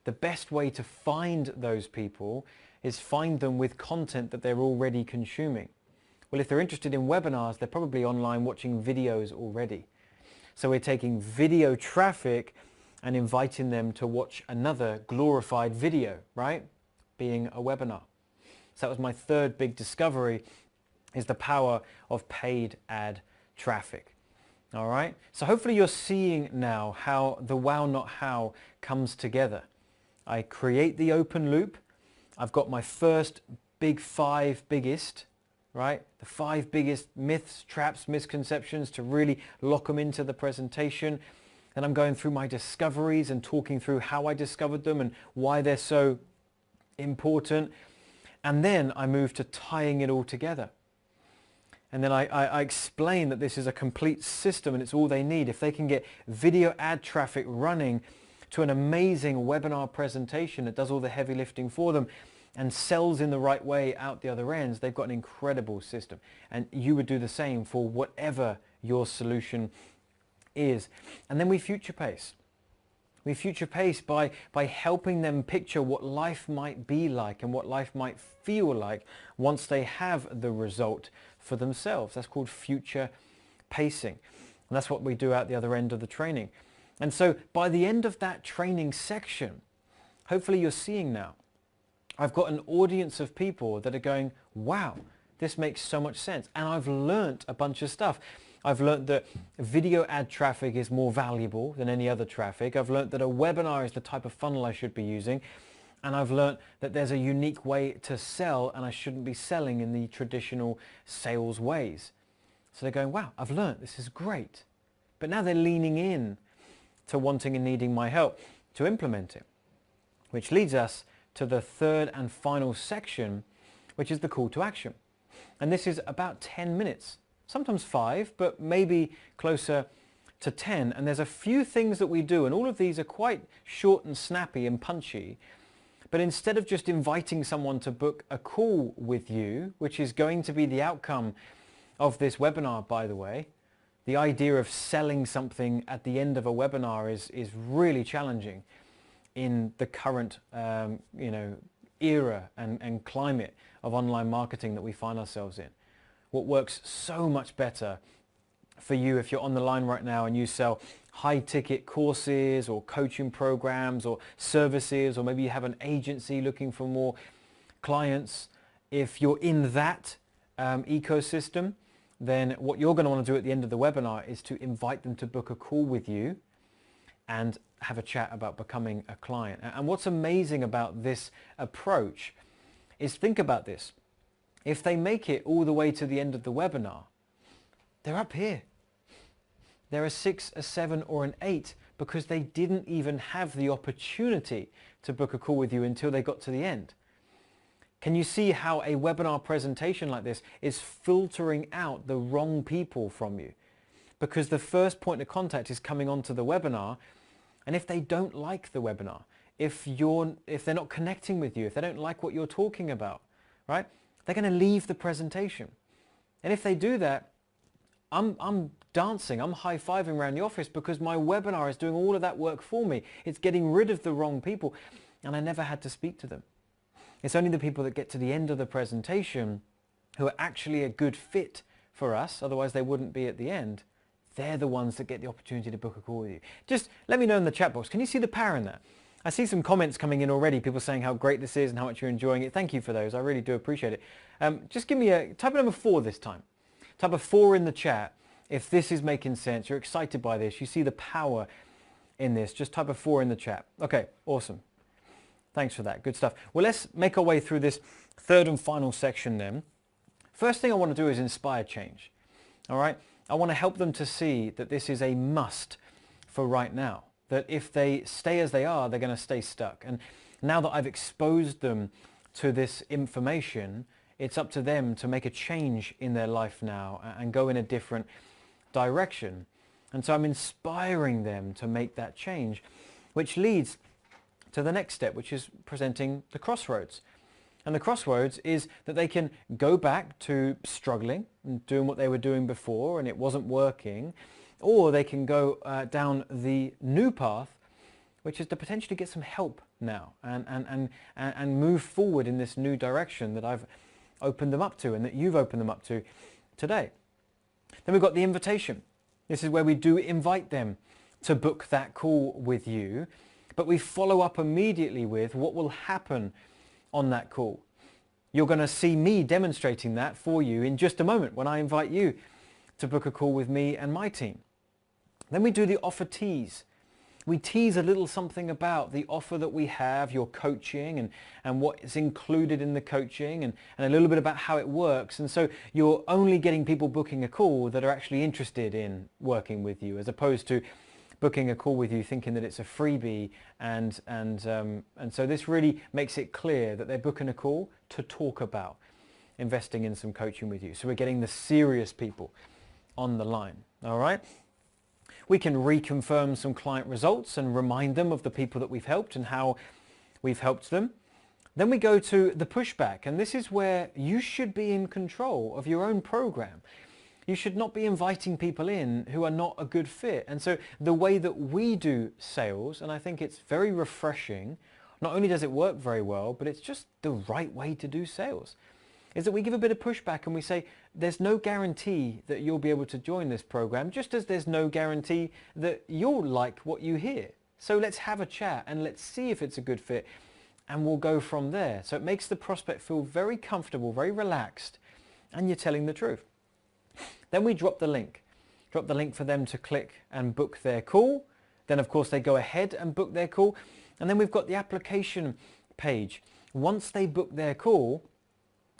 the best way to find those people is find them with content that they're already consuming. Well, if they're interested in webinars, they're probably online watching videos already. So we're taking video traffic and inviting them to watch another glorified video, right? Being a webinar. So that was my third big discovery, is the power of paid ad traffic. All right. So hopefully you're seeing now how the wow, not how comes together. I create the open loop. I've got my first big 5 biggest, right? The 5 biggest myths, traps, misconceptions to really lock them into the presentation. And I'm going through my discoveries and talking through how I discovered them and why they're so important. And then I move to tying it all together. And then I explain that this is a complete system and it's all they need. If they can get video ad traffic running to an amazing webinar presentation that does all the heavy lifting for them and sells in the right way out the other ends, they've got an incredible system. And you would do the same for whatever your solution is. And then we future pace. We future pace by helping them picture what life might be like and what life might feel like once they have the result for themselves. That's called future pacing. And that's what we do at the other end of the training. And so by the end of that training section, hopefully you're seeing now, I've got an audience of people that are going, wow, this makes so much sense. And I've learnt a bunch of stuff. I've learnt that video ad traffic is more valuable than any other traffic. I've learnt that a webinar is the type of funnel I should be using. And I've learnt that there's a unique way to sell and I shouldn't be selling in the traditional sales ways. So they're going, wow, I've learnt, this is great. But now they're leaning in to wanting and needing my help to implement it. Which leads us to the third and final section, which is the call to action. And this is about 10 minutes. Sometimes 5, but maybe closer to 10. And there's a few things that we do, and all of these are quite short and snappy and punchy. But instead of just inviting someone to book a call with you, which is going to be the outcome of this webinar, by the way, the idea of selling something at the end of a webinar is really challenging in the current era and climate of online marketing that we find ourselves in. What works so much better for you if you're on the line right now and you sell high ticket courses or coaching programs or services, or maybe you have an agency looking for more clients. If you're in that ecosystem, then what you're going to want to do at the end of the webinar is to invite them to book a call with you and have a chat about becoming a client. And what's amazing about this approach is, think about this. If they make it all the way to the end of the webinar, they're up here. They're a 6, a 7, or an 8 because they didn't even have the opportunity to book a call with you until they got to the end. Can you see how a webinar presentation like this is filtering out the wrong people from you? Because the first point of contact is coming onto the webinar, and if they don't like the webinar, if they're not connecting with you, if they don't like what you're talking about, right, they're going to leave the presentation. And if they do that, I'm dancing, I'm high-fiving around the office because my webinar is doing all of that work for me. It's getting rid of the wrong people, and I never had to speak to them. It's only the people that get to the end of the presentation who are actually a good fit for us, otherwise they wouldn't be at the end. They're the ones that get the opportunity to book a call with you. Just let me know in the chat box. Can you see the power in that? I see some comments coming in already, people saying how great this is and how much you're enjoying it. Thank you for those. I really do appreciate it. Just give me type number 4 this time. Type a 4 in the chat If this is making sense, you're excited by this, you see the power in this, just type a 4 in the chat. Okay, awesome. Thanks for that. Good stuff. Well, let's make our way through this third and final section then. First thing I want to do is inspire change. All right? I want to help them to see that this is a must for right now. That if they stay as they are, they're going to stay stuck. And now that I've exposed them to this information, it's up to them to make a change in their life now and go in a different direction. And so I'm inspiring them to make that change, which leads to the next step, which is presenting the crossroads. And the crossroads is that they can go back to struggling and doing what they were doing before and it wasn't working, or they can go down the new path, which is to potentially get some help now and move forward in this new direction that I've opened them up to and that you've opened them up to today. Then we've got the invitation. This is where we do invite them to book that call with you, but we follow up immediately with what will happen on that call. You're going to see me demonstrating that for you in just a moment when I invite you to book a call with me and my team. Then we do the offer tease. We tease a little something about the offer that we have, your coaching and what is included in the coaching and a little bit about how it works. And so you're only getting people booking a call that are actually interested in working with you, as opposed to booking a call with you thinking that it's a freebie. And so this really makes it clear that they're booking a call to talk about investing in some coaching with you. So we're getting the serious people on the line. All right. We can reconfirm some client results and remind them of the people that we've helped and how we've helped them. Then we go to the pushback, and this is where you should be in control of your own program. You should not be inviting people in who are not a good fit. And so the way that we do sales, and I think it's very refreshing, not only does it work very well, but it's just the right way to do sales, is that we give a bit of pushback and we say, there's no guarantee that you'll be able to join this program, just as there's no guarantee that you'll like what you hear. So let's have a chat and let's see if it's a good fit, and we'll go from there. So it makes the prospect feel very comfortable, very relaxed, and you're telling the truth. Then we drop the link for them to click and book their call. Then of course they go ahead and book their call. And then we've got the application page. Once they book their call,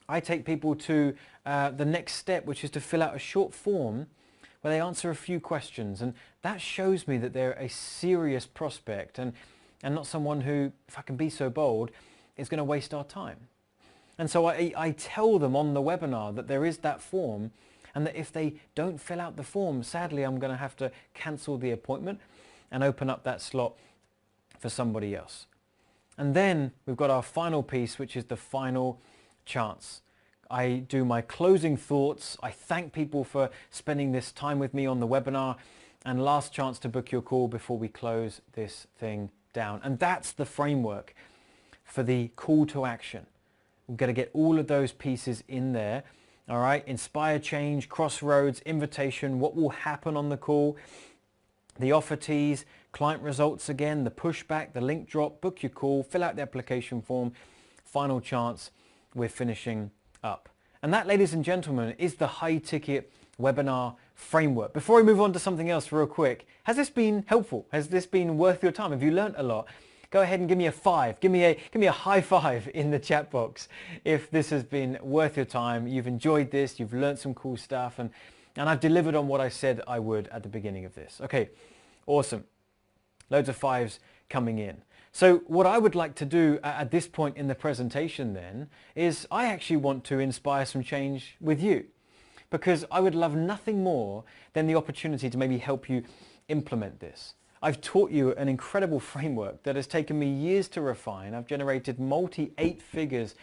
I take people to the next step, which is to fill out a short form where they answer a few questions. And that shows me that they're a serious prospect and not someone who, if I can be so bold, is going to waste our time. And so I tell them on the webinar that there is that form, and that if they don't fill out the form, sadly, I'm going to have to cancel the appointment and open up that slot for somebody else. And then we've got our final piece, which is the final chance. I do my closing thoughts. I thank people for spending this time with me on the webinar, and last chance to book your call before we close this thing down. And that's the framework for the call to action. We've got to get all of those pieces in there. All right, inspire change, crossroads, invitation, what will happen on the call, the offer tease, client results again, the pushback, the link drop, book your call, fill out the application form, final chance, we're finishing up. And that, ladies and gentlemen, is the high ticket webinar framework. Before we move on to something else real quick, has this been helpful? Has this been worth your time? Have you learned a lot? Go ahead and give me a 5. Give me a high 5 in the chat box if this has been worth your time. You've enjoyed this, you've learned some cool stuff, and I've delivered on what I said I would at the beginning of this. Okay, awesome. Loads of 5s coming in. So what I would like to do at this point in the presentation then is I actually want to inspire some change with you, because I would love nothing more than the opportunity to maybe help you implement this. I've taught you an incredible framework that has taken me years to refine. I've generated multi-8 figures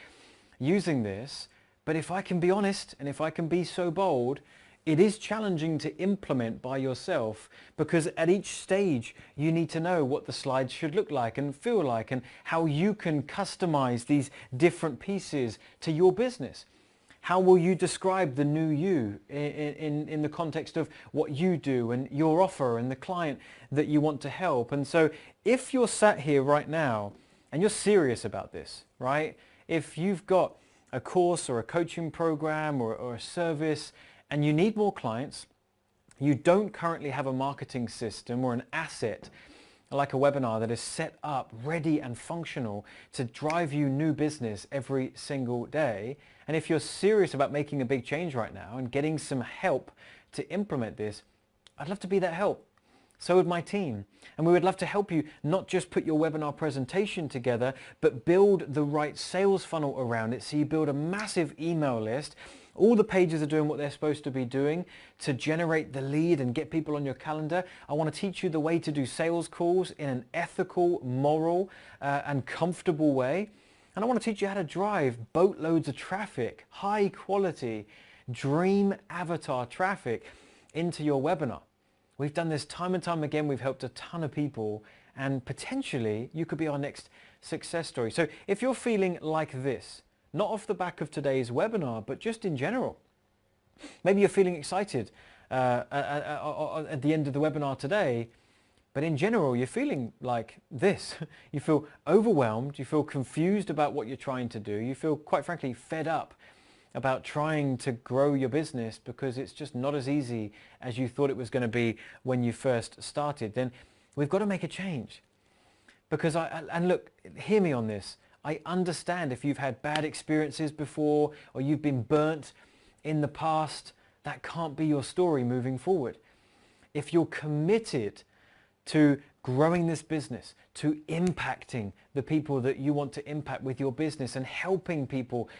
using this, but if I can be honest and if I can be so bold, it is challenging to implement by yourself, because at each stage you need to know what the slides should look like and feel like and how you can customize these different pieces to your business. How will you describe the new you in the context of what you do and your offer and the client that you want to help? And so if you're sat here right now and you're serious about this, right? If you've got a course or a coaching program or a service and you need more clients you don't currently have a marketing system or an asset like a webinar that is set up, ready and functional to drive you new business every single day, and if you're serious about making a big change right now and getting some help to implement this, I'd love to be that help. So would my team. And we would love to help you not just put your webinar presentation together, but build the right sales funnel around it. So you build a massive email list. All the pages are doing what they're supposed to be doing to generate the lead and get people on your calendar. I want to teach you the way to do sales calls in an ethical, moral, and comfortable way. And I want to teach you how to drive boatloads of traffic, high quality, dream avatar traffic into your webinar. We've done this time and time again. We've helped a ton of people, and potentially you could be our next success story. So if you're feeling like this, not off the back of today's webinar, but just in general, maybe you're feeling excited at the end of the webinar today, but in general, you're feeling like this. You feel overwhelmed, you feel confused about what you're trying to do, you feel, quite frankly, fed up about trying to grow your business because it's just not as easy as you thought it was going to be when you first started, then we've got to make a change. Because and look, hear me on this. I understand if you've had bad experiences before or you've been burnt in the past, that can't be your story moving forward. If you're committed to growing this business, to impacting the people that you want to impact with your business and helping people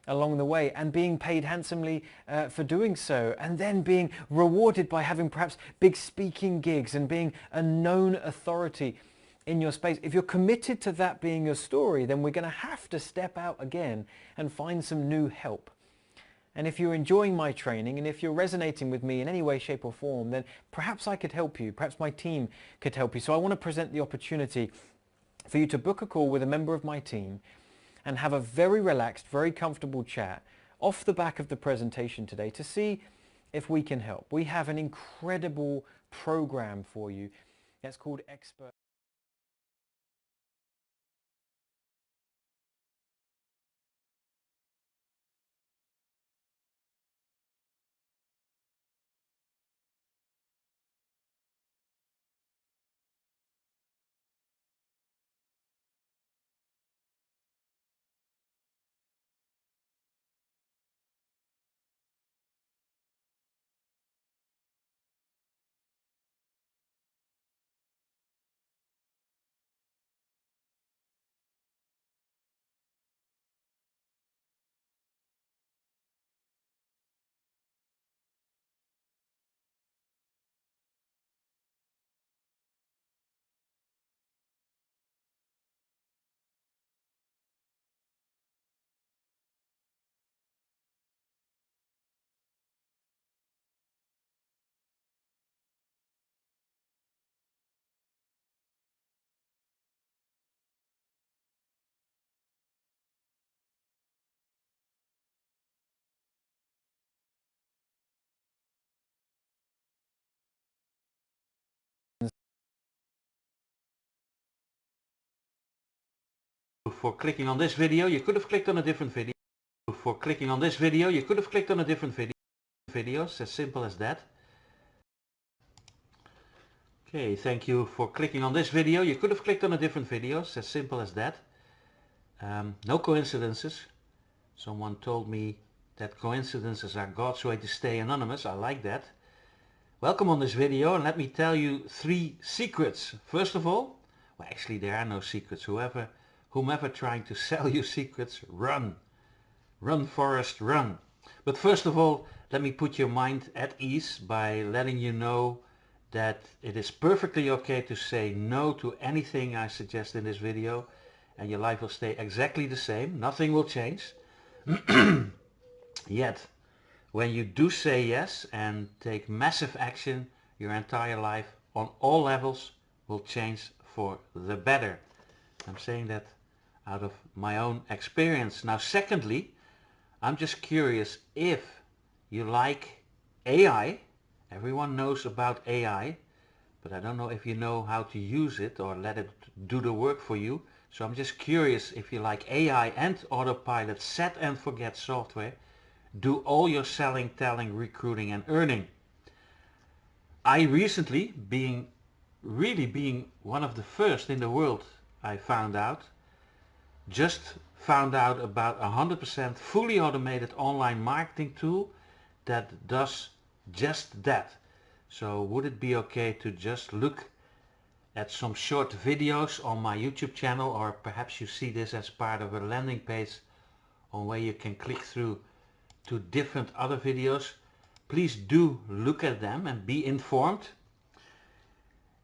along the way and being paid handsomely for doing so, and then being rewarded by having perhaps big speaking gigs and being a known authority in your space. If you're committed to that being your story, then we're going to have to step out again and find some new help. And if you're enjoying my training and if you're resonating with me in any way, shape or form, then perhaps I could help you. Perhaps my team could help you. So I want to present the opportunity for you to book a call with a member of my team and have a very relaxed, very comfortable chat off the back of the presentation today to see if we can help. We have an incredible program for you. That's called Expert. For clicking on this video, you could have clicked on a different video. For clicking on this video, you could have clicked on a different video. Videos, as simple as that. Okay, thank you for clicking on this video. You could have clicked on a different videos, as simple as that. No coincidences. Someone told me that coincidences are God's way to stay anonymous. I like that. Welcome on this video, and let me tell you 3 secrets. First of all, well, actually there are no secrets. Whomever trying to sell you secrets, run. Run, Forrest, run. But first of all, let me put your mind at ease by letting you know that it is perfectly okay to say no to anything I suggest in this video, and your life will stay exactly the same. Nothing will change. Yet, when you do say yes and take massive action, your entire life on all levels will change for the better. I'm saying that out of my own experience. Now, secondly, I'm just curious if you like AI. Everyone knows about AI, but I don't know if you know how to use it or let it do the work for you. So I'm just curious if you like AI and autopilot, set and forget software, do all your selling, telling, recruiting and earning. I recently, really being one of the first in the world, I just found out about 100% fully automated online marketing tool that does just that. So would it be okay to just look at some short videos on my YouTube channel, or perhaps you see this as part of a landing page on where you can click through to different other videos. Please do look at them and be informed.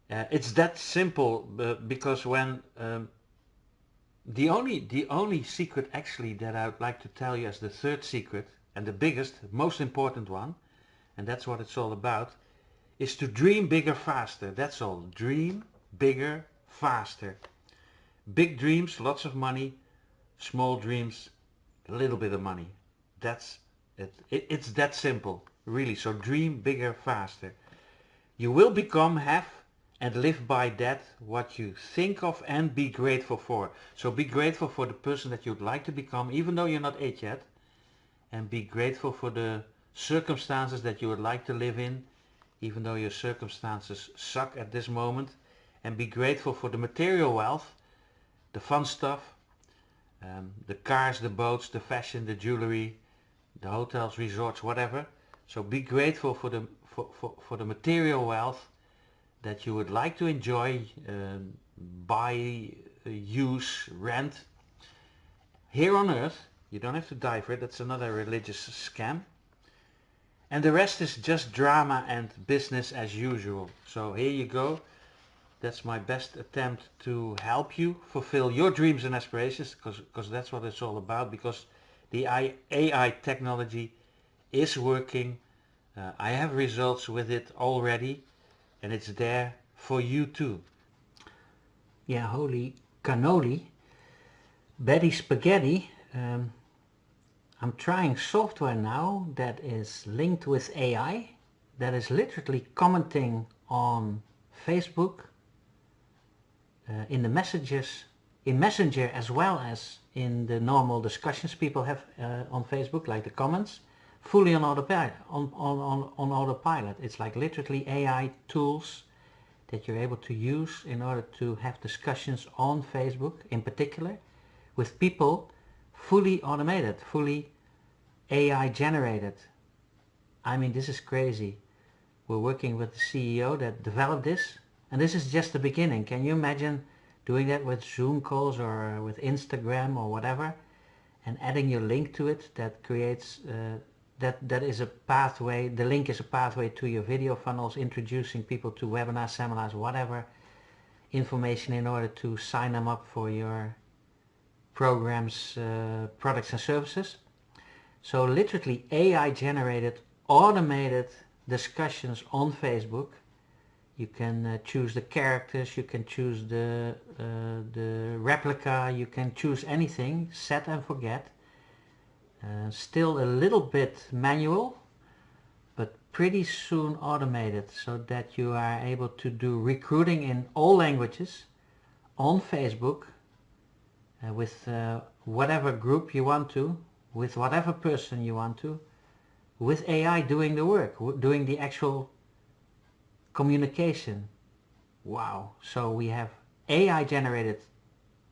It's that simple, because when the only secret actually that I would like to tell you as the third secret, and the biggest, most important one, and that's what it's all about, is to dream bigger faster. That's all. Dream bigger faster. Big dreams, lots of money. Small dreams, a little bit of money. That's it. It's that simple, really. So dream bigger faster. You will become, have, and live by that what you think of, and be grateful for. So be grateful for the person that you'd like to become, even though you're not it yet, and be grateful for the circumstances that you would like to live in, even though your circumstances suck at this moment, and be grateful for the material wealth, the fun stuff, the cars, the boats, the fashion, the jewelry, the hotels, resorts, whatever. So be grateful for the material wealth that you would like to enjoy, buy, use, rent here on earth. You don't have to die for it. That's another religious scam. And the rest is just drama and business as usual. So here you go. That's my best attempt to help you fulfill your dreams and aspirations, because that's what it's all about. Because the AI technology is working. I have results with it already, and it's there for you too. Yeah, holy cannoli. Betty Spaghetti. I'm trying software now that is linked with AI, that is literally commenting on Facebook, in the messages, in Messenger, as well as in the normal discussions people have on Facebook, like the comments, fully on autopilot. On autopilot. It's like literally AI tools that you're able to use in order to have discussions on Facebook, in particular, with people fully automated, fully AI generated. I mean, this is crazy. We're working with the CEO that developed this, and this is just the beginning. Can you imagine doing that with Zoom calls or with Instagram or whatever, and adding your link to it that creates that is a pathway. The link is a pathway to your video funnels, introducing people to webinars, seminars, whatever information in order to sign them up for your programs, products and services. So literally AI generated, automated discussions on Facebook. You can choose the characters, you can choose the replica, you can choose anything, set and forget. Still a little bit manual, but pretty soon automated, so that you are able to do recruiting in all languages on Facebook, with whatever group you want to, with whatever person you want to, with AI doing the work, doing the actual communication. Wow. So we have AI generated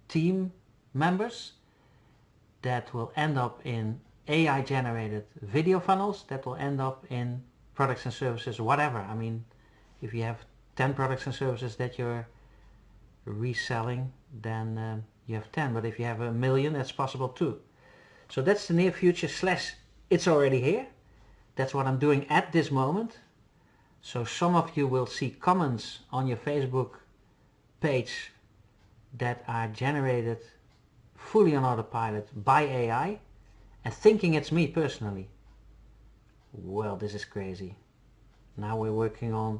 team members that will end up in AI generated video funnels that will end up in products and services, whatever. I mean, if you have 10 products and services that you're reselling, then you have 10, but if you have 1 million, that's possible too. So that's the near future / it's already here. That's what I'm doing at this moment. So some of you will see comments on your Facebook page that are generated fully on autopilot by AI, and thinking it's me personally. Well, this is crazy. Now we're working on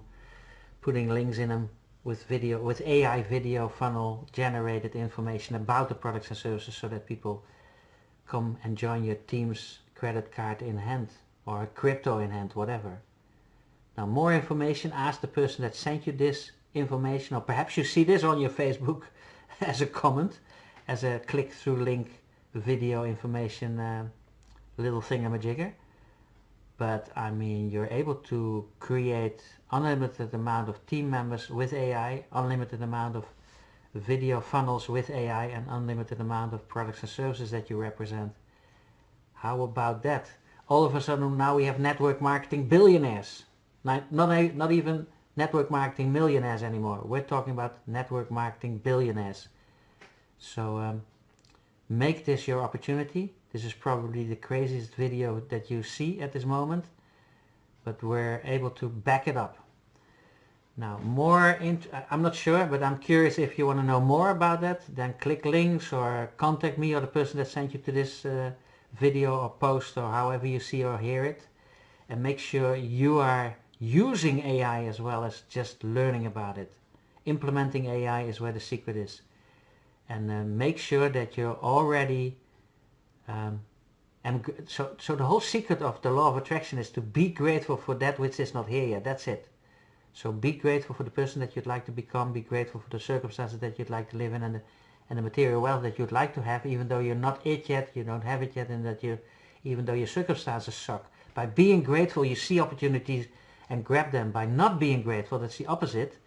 putting links in them with AI video funnel generated information about the products and services, so that people come and join your team's credit card in hand, or crypto in hand, whatever. Now more information, ask the person that sent you this information, or perhaps you see this on your Facebook as a comment, as a click-through link video information little thingamajigger. but I mean, you're able to create unlimited amount of team members with AI, unlimited amount of video funnels with AI, and unlimited amount of products and services that you represent. How about that? All of a sudden now we have network marketing billionaires. Not even network marketing millionaires anymore. We're talking about network marketing billionaires. So make this your opportunity. This is probably the craziest video that you see at this moment, but we're able to back it up. Now, I'm not sure, but I'm curious if you want to know more about that, then click links or contact me or the person that sent you to this video or post or however you see or hear it. And make sure you are using AI as well as just learning about it. Implementing AI is where the secret is. And make sure that you're already so the whole secret of the law of attraction is to be grateful for that which is not here yet. That's it. So be grateful for the person that you'd like to become, be grateful for the circumstances that you'd like to live in, and the material wealth that you'd like to have, even though you're not it yet, you don't have it yet, and that even though your circumstances suck. By being grateful, you see opportunities and grab them. By not being grateful, that's the opposite.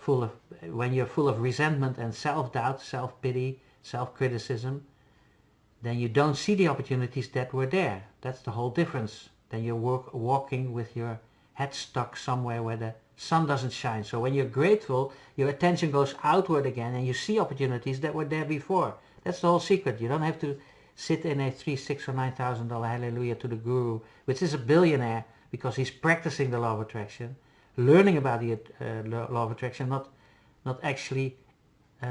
When you're full of resentment and self-doubt, self-pity, self-criticism, then you don't see the opportunities that were there. That's the whole difference. Then you're walking with your head stuck somewhere where the sun doesn't shine. So when you're grateful, your attention goes outward again and you see opportunities that were there before. That's the whole secret. You don't have to sit in a $3,000, $6,000 or $9,000 hallelujah to the guru, which is a billionaire because he's practicing the law of attraction, learning about the law of attraction, not actually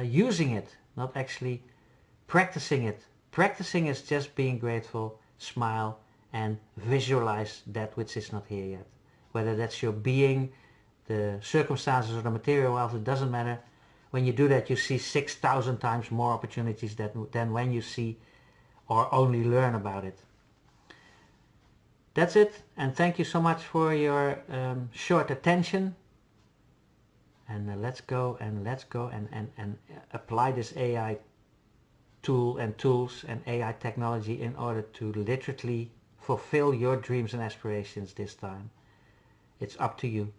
using it, not actually practicing it. Practicing is just being grateful, smile, and visualize that which is not here yet. Whether that's your being, the circumstances, or the material wealth, it doesn't matter. When you do that, you see 6,000 times more opportunities than when you see or only learn about it. That's it, and thank you so much for your short attention. And let's go and apply this AI tool and tools and AI technology in order to literally fulfill your dreams and aspirations this time. It's up to you.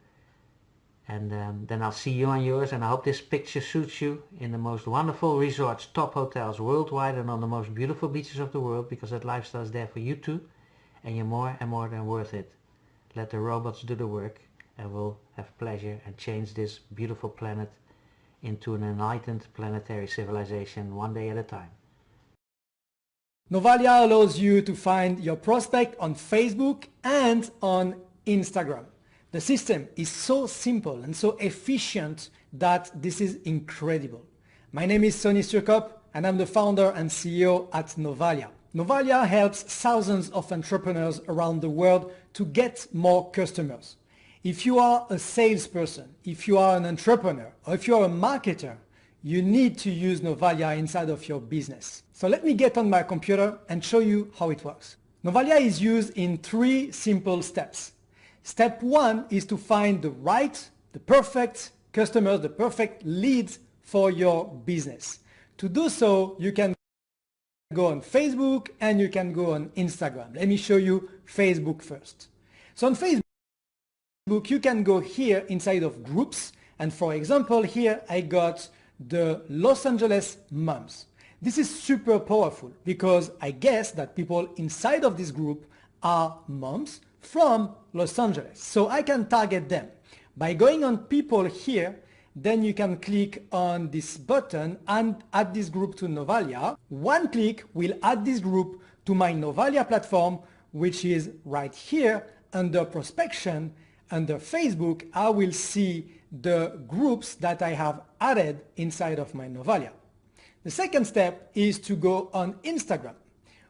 And then I'll see you on yours, and I hope this picture suits you in the most wonderful resorts, top hotels worldwide, and on the most beautiful beaches of the world, because that lifestyle is there for you too, and you're more and more than worth it. Let the robots do the work, and we'll have pleasure and change this beautiful planet into an enlightened planetary civilization one day at a time. Novalya allows you to find your prospect on Facebook and on Instagram. The system is so simple and so efficient that this is incredible. My name is Sonny Surkop and I'm the founder and CEO at Novalya. Novalya helps thousands of entrepreneurs around the world to get more customers. If you are a salesperson, if you are an entrepreneur, or if you are a marketer, you need to use Novalya inside of your business. So let me get on my computer and show you how it works. Novalya is used in 3 simple steps. Step 1 is to find the perfect customers, the perfect leads for your business. To do so, you can go on Facebook and you can go on Instagram. Let me show you Facebook first. So on Facebook, you can go here inside of groups, and for example here I got the Los Angeles moms. This is super powerful because I guess that people inside of this group are moms from Los Angeles, so I can target them. By going on people here, then you can click on this button and add this group to Novalya. One click will add this group to my Novalya platform, which is right here under prospection. Under Facebook, I will see the groups that I have added inside of my Novalya. The second step is to go on Instagram.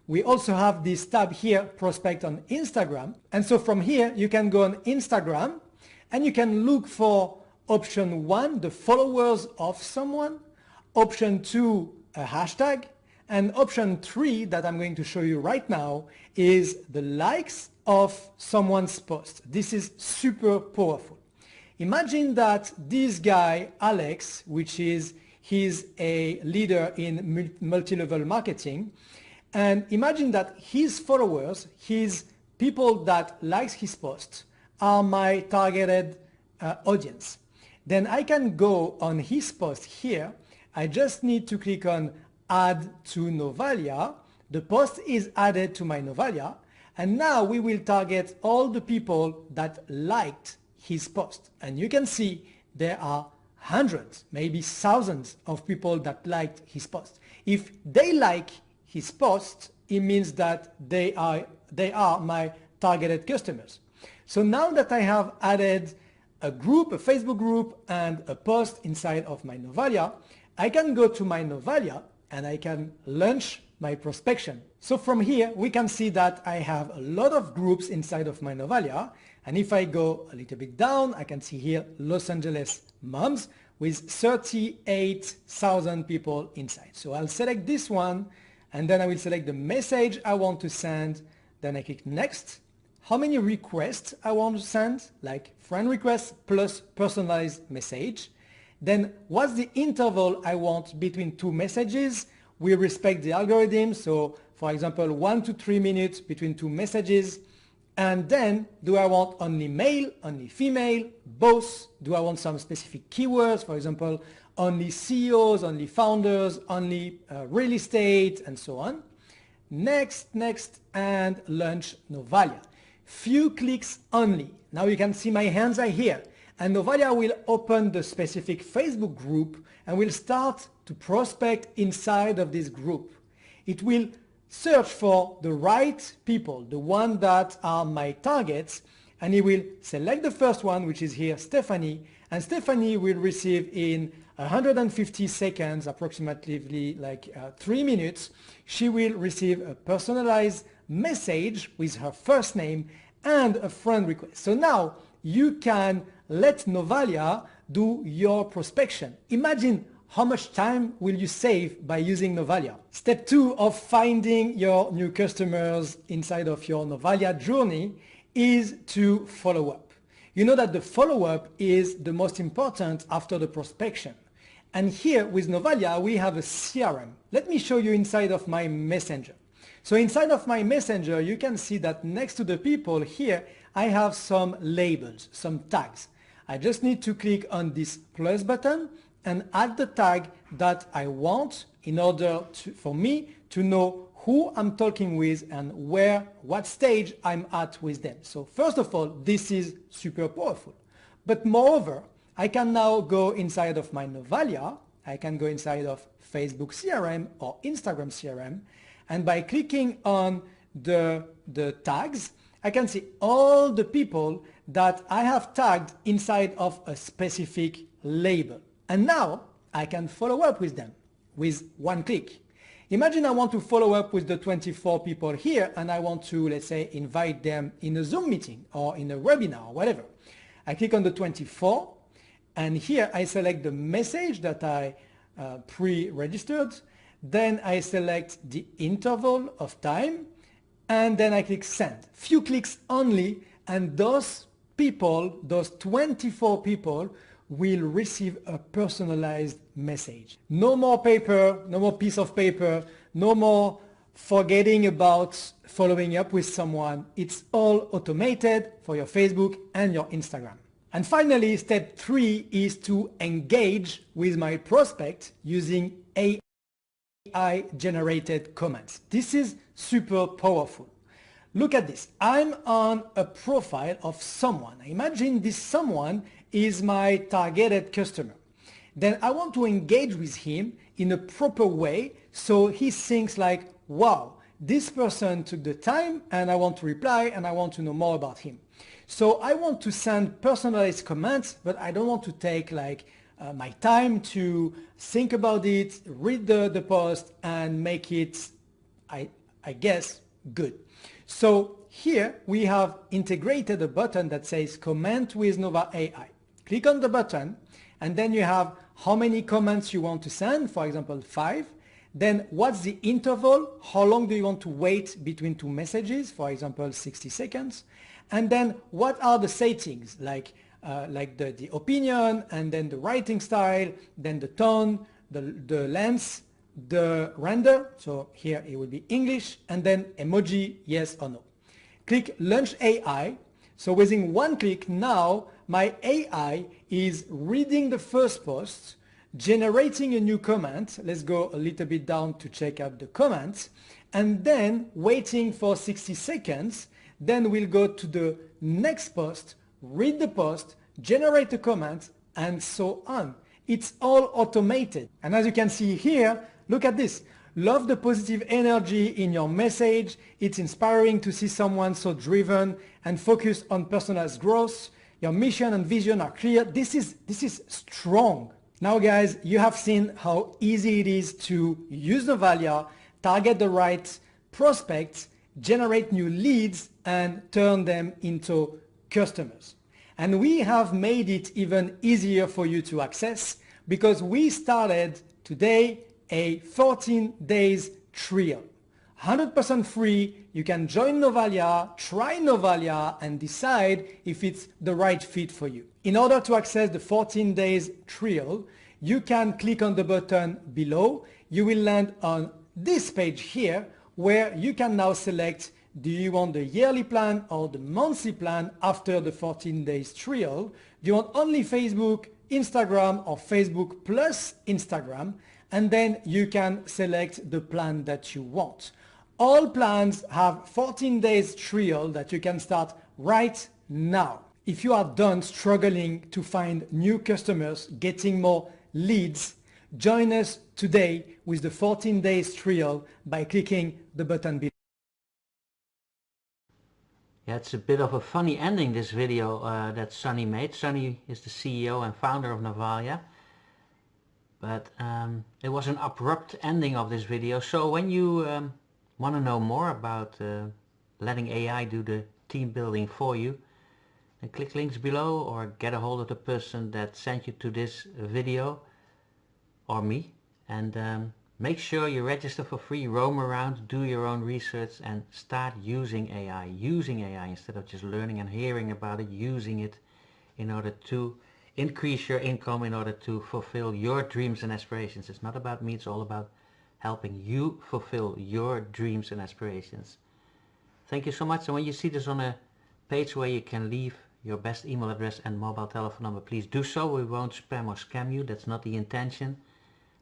We also have this tab here, prospect on Instagram. And so from here, you can go on Instagram and you can look for option 1, the followers of someone, option 2, a hashtag, and option 3 that I'm going to show you right now is the likes of someone's post. This is super powerful. Imagine that this guy, Alex, he's a leader in multi-level marketing, and imagine that his followers, his people that likes his post are my targeted audience. Then I can go on his post here. I just need to click on add to Novalya. The post is added to my Novalya, and now we will target all the people that liked his post. And you can see there are hundreds, maybe thousands of people that liked his post. If they like his post, it means that they are my targeted customers. So now that I have added a group, a Facebook group, and a post inside of my Novalya, I can go to my Novalya and I can launch my prospection. So from here, we can see that I have a lot of groups inside of my Novalya. And if I go a little bit down, I can see here Los Angeles moms with 38,000 people inside. So I'll select this one, and then I will select the message I want to send. Then I click next. How many requests I want to send, like friend requests plus personalized message. Then what's the interval I want between two messages? We respect the algorithm, so for example 1 to 3 minutes between two messages. And then do I want only male, only female, both? Do I want some specific keywords, for example only CEOs, only founders, only real estate, and so on. Next, and launch Novalya. Few clicks only. Now you can see my hands are here, and Novalya will open the specific Facebook group and will start to prospect inside of this group. It will search for the right people, the ones that are my targets, and it will select the first one, which is here, Stephanie, and Stephanie will receive in 150 seconds, approximately like 3 minutes, she will receive a personalized message with her first name and a friend request. So now you can let Novalya do your prospection. Imagine how much time will you save by using Novalya. Step 2 of finding your new customers inside of your Novalya journey is to follow up. You know that the follow-up is the most important after the prospection. And here with Novalya, we have a CRM. Let me show you inside of my messenger. So inside of my messenger, you can see that next to the people here, I have some labels, some tags. I just need to click on this plus button and add the tag that I want in order for me to know who I'm talking with and what stage I'm at with them. So first of all, this is super powerful. But moreover, I can now go inside of my Novalya, I can go inside of Facebook CRM or Instagram CRM, and by clicking on the tags, I can see all the people that I have tagged inside of a specific label. And now I can follow up with them with one click. Imagine I want to follow up with the 24 people here and I want to, let's say, invite them in a Zoom meeting or in a webinar or whatever. I click on the 24 and here I select the message that I pre-registered. Then I select the interval of time and then I click send. Few clicks only, and those people, those 24 people, will receive a personalized message. No more paper, no more piece of paper, no more forgetting about following up with someone. It's all automated for your Facebook and your Instagram. And finally, step 3 is to engage with my prospect using AI-generated comments. This is super powerful. Look at this. I'm on a profile of someone. Imagine this someone is my targeted customer. Then I want to engage with him in a proper way so he thinks like, wow, this person took the time and I want to reply and I want to know more about him. So I want to send personalized comments, but I don't want to take like my time to think about it, read the post and make it, I guess, good. So here we have integrated a button that says comment with Nova AI. Click on the button and then you have how many comments you want to send, for example 5. Then what's the interval, how long do you want to wait between two messages, for example 60 seconds. And then what are the settings, like the opinion and then the writing style, then the tone, the length, the render, so here it will be English, and then emoji, yes or no. click Launch AI. So within one click now, my AI is reading the first post, generating a new comment. Let's go a little bit down to check out the comments, and then waiting for 60 seconds. Then we'll go to the next post, read the post, generate a comment, and so on. It's all automated. And as you can see here, look at this. Love the positive energy in your message. It's inspiring to see someone so driven and focused on personal growth. Your mission and vision are clear. This is strong. Now guys, you have seen how easy it is to use Novalya, target the right prospects, generate new leads, and turn them into customers. And we have made it even easier for you to access because we started today a 14 days trial. 100% free. You can join Novalya, try Novalya, and decide if it's the right fit for you. In order to access the 14 days trial, you can click on the button below. You will land on this page here where you can now select, do you want the yearly plan or the monthly plan after the 14 days trial? Do you want only Facebook, Instagram, or Facebook plus Instagram? And then you can select the plan that you want. All plans have 14 days trial that you can start right now. If you are done struggling to find new customers, getting more leads, join us today with the 14 days trial by clicking the button below. Yeah, it's a bit of a funny ending, this video that Sunny made. Sunny is the CEO and founder of Novalya. But it was an abrupt ending of this video. So when you want to know more about letting AI do the team building for you, then click links below or get a hold of the person that sent you to this video or me. And make sure you register for free, roam around, do your own research, and start using AI. Using AI instead of just learning and hearing about it, using it in order to increase your income, in order to fulfill your dreams and aspirations. It's not about me, it's all about helping you fulfill your dreams and aspirations. Thank you so much. And when you see this on a page where you can leave your best email address and mobile telephone number, please do so. We won't spam or scam you. That's not the intention.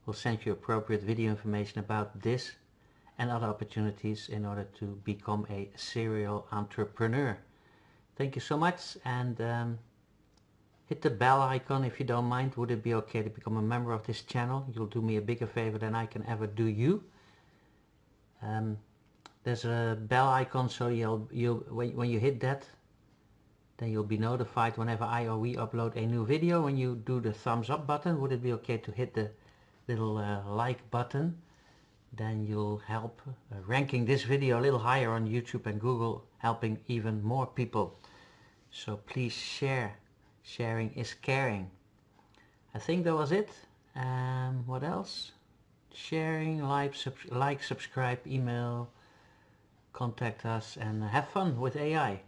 We'll send you appropriate video information about this and other opportunities in order to become a serial entrepreneur. Thank you so much, and hit the bell icon if you don't mind. Would it be okay to become a member of this channel? You'll do me a bigger favor than I can ever do you. There's a bell icon, so when you hit that, then you'll be notified whenever I or we upload a new video. When you do the thumbs up button, would it be okay to hit the little like button? Then you'll help ranking this video a little higher on YouTube and Google, helping even more people. So please share. Sharing is caring. I think that was it. What else? Sharing, like, subscribe, email, contact us, and have fun with AI.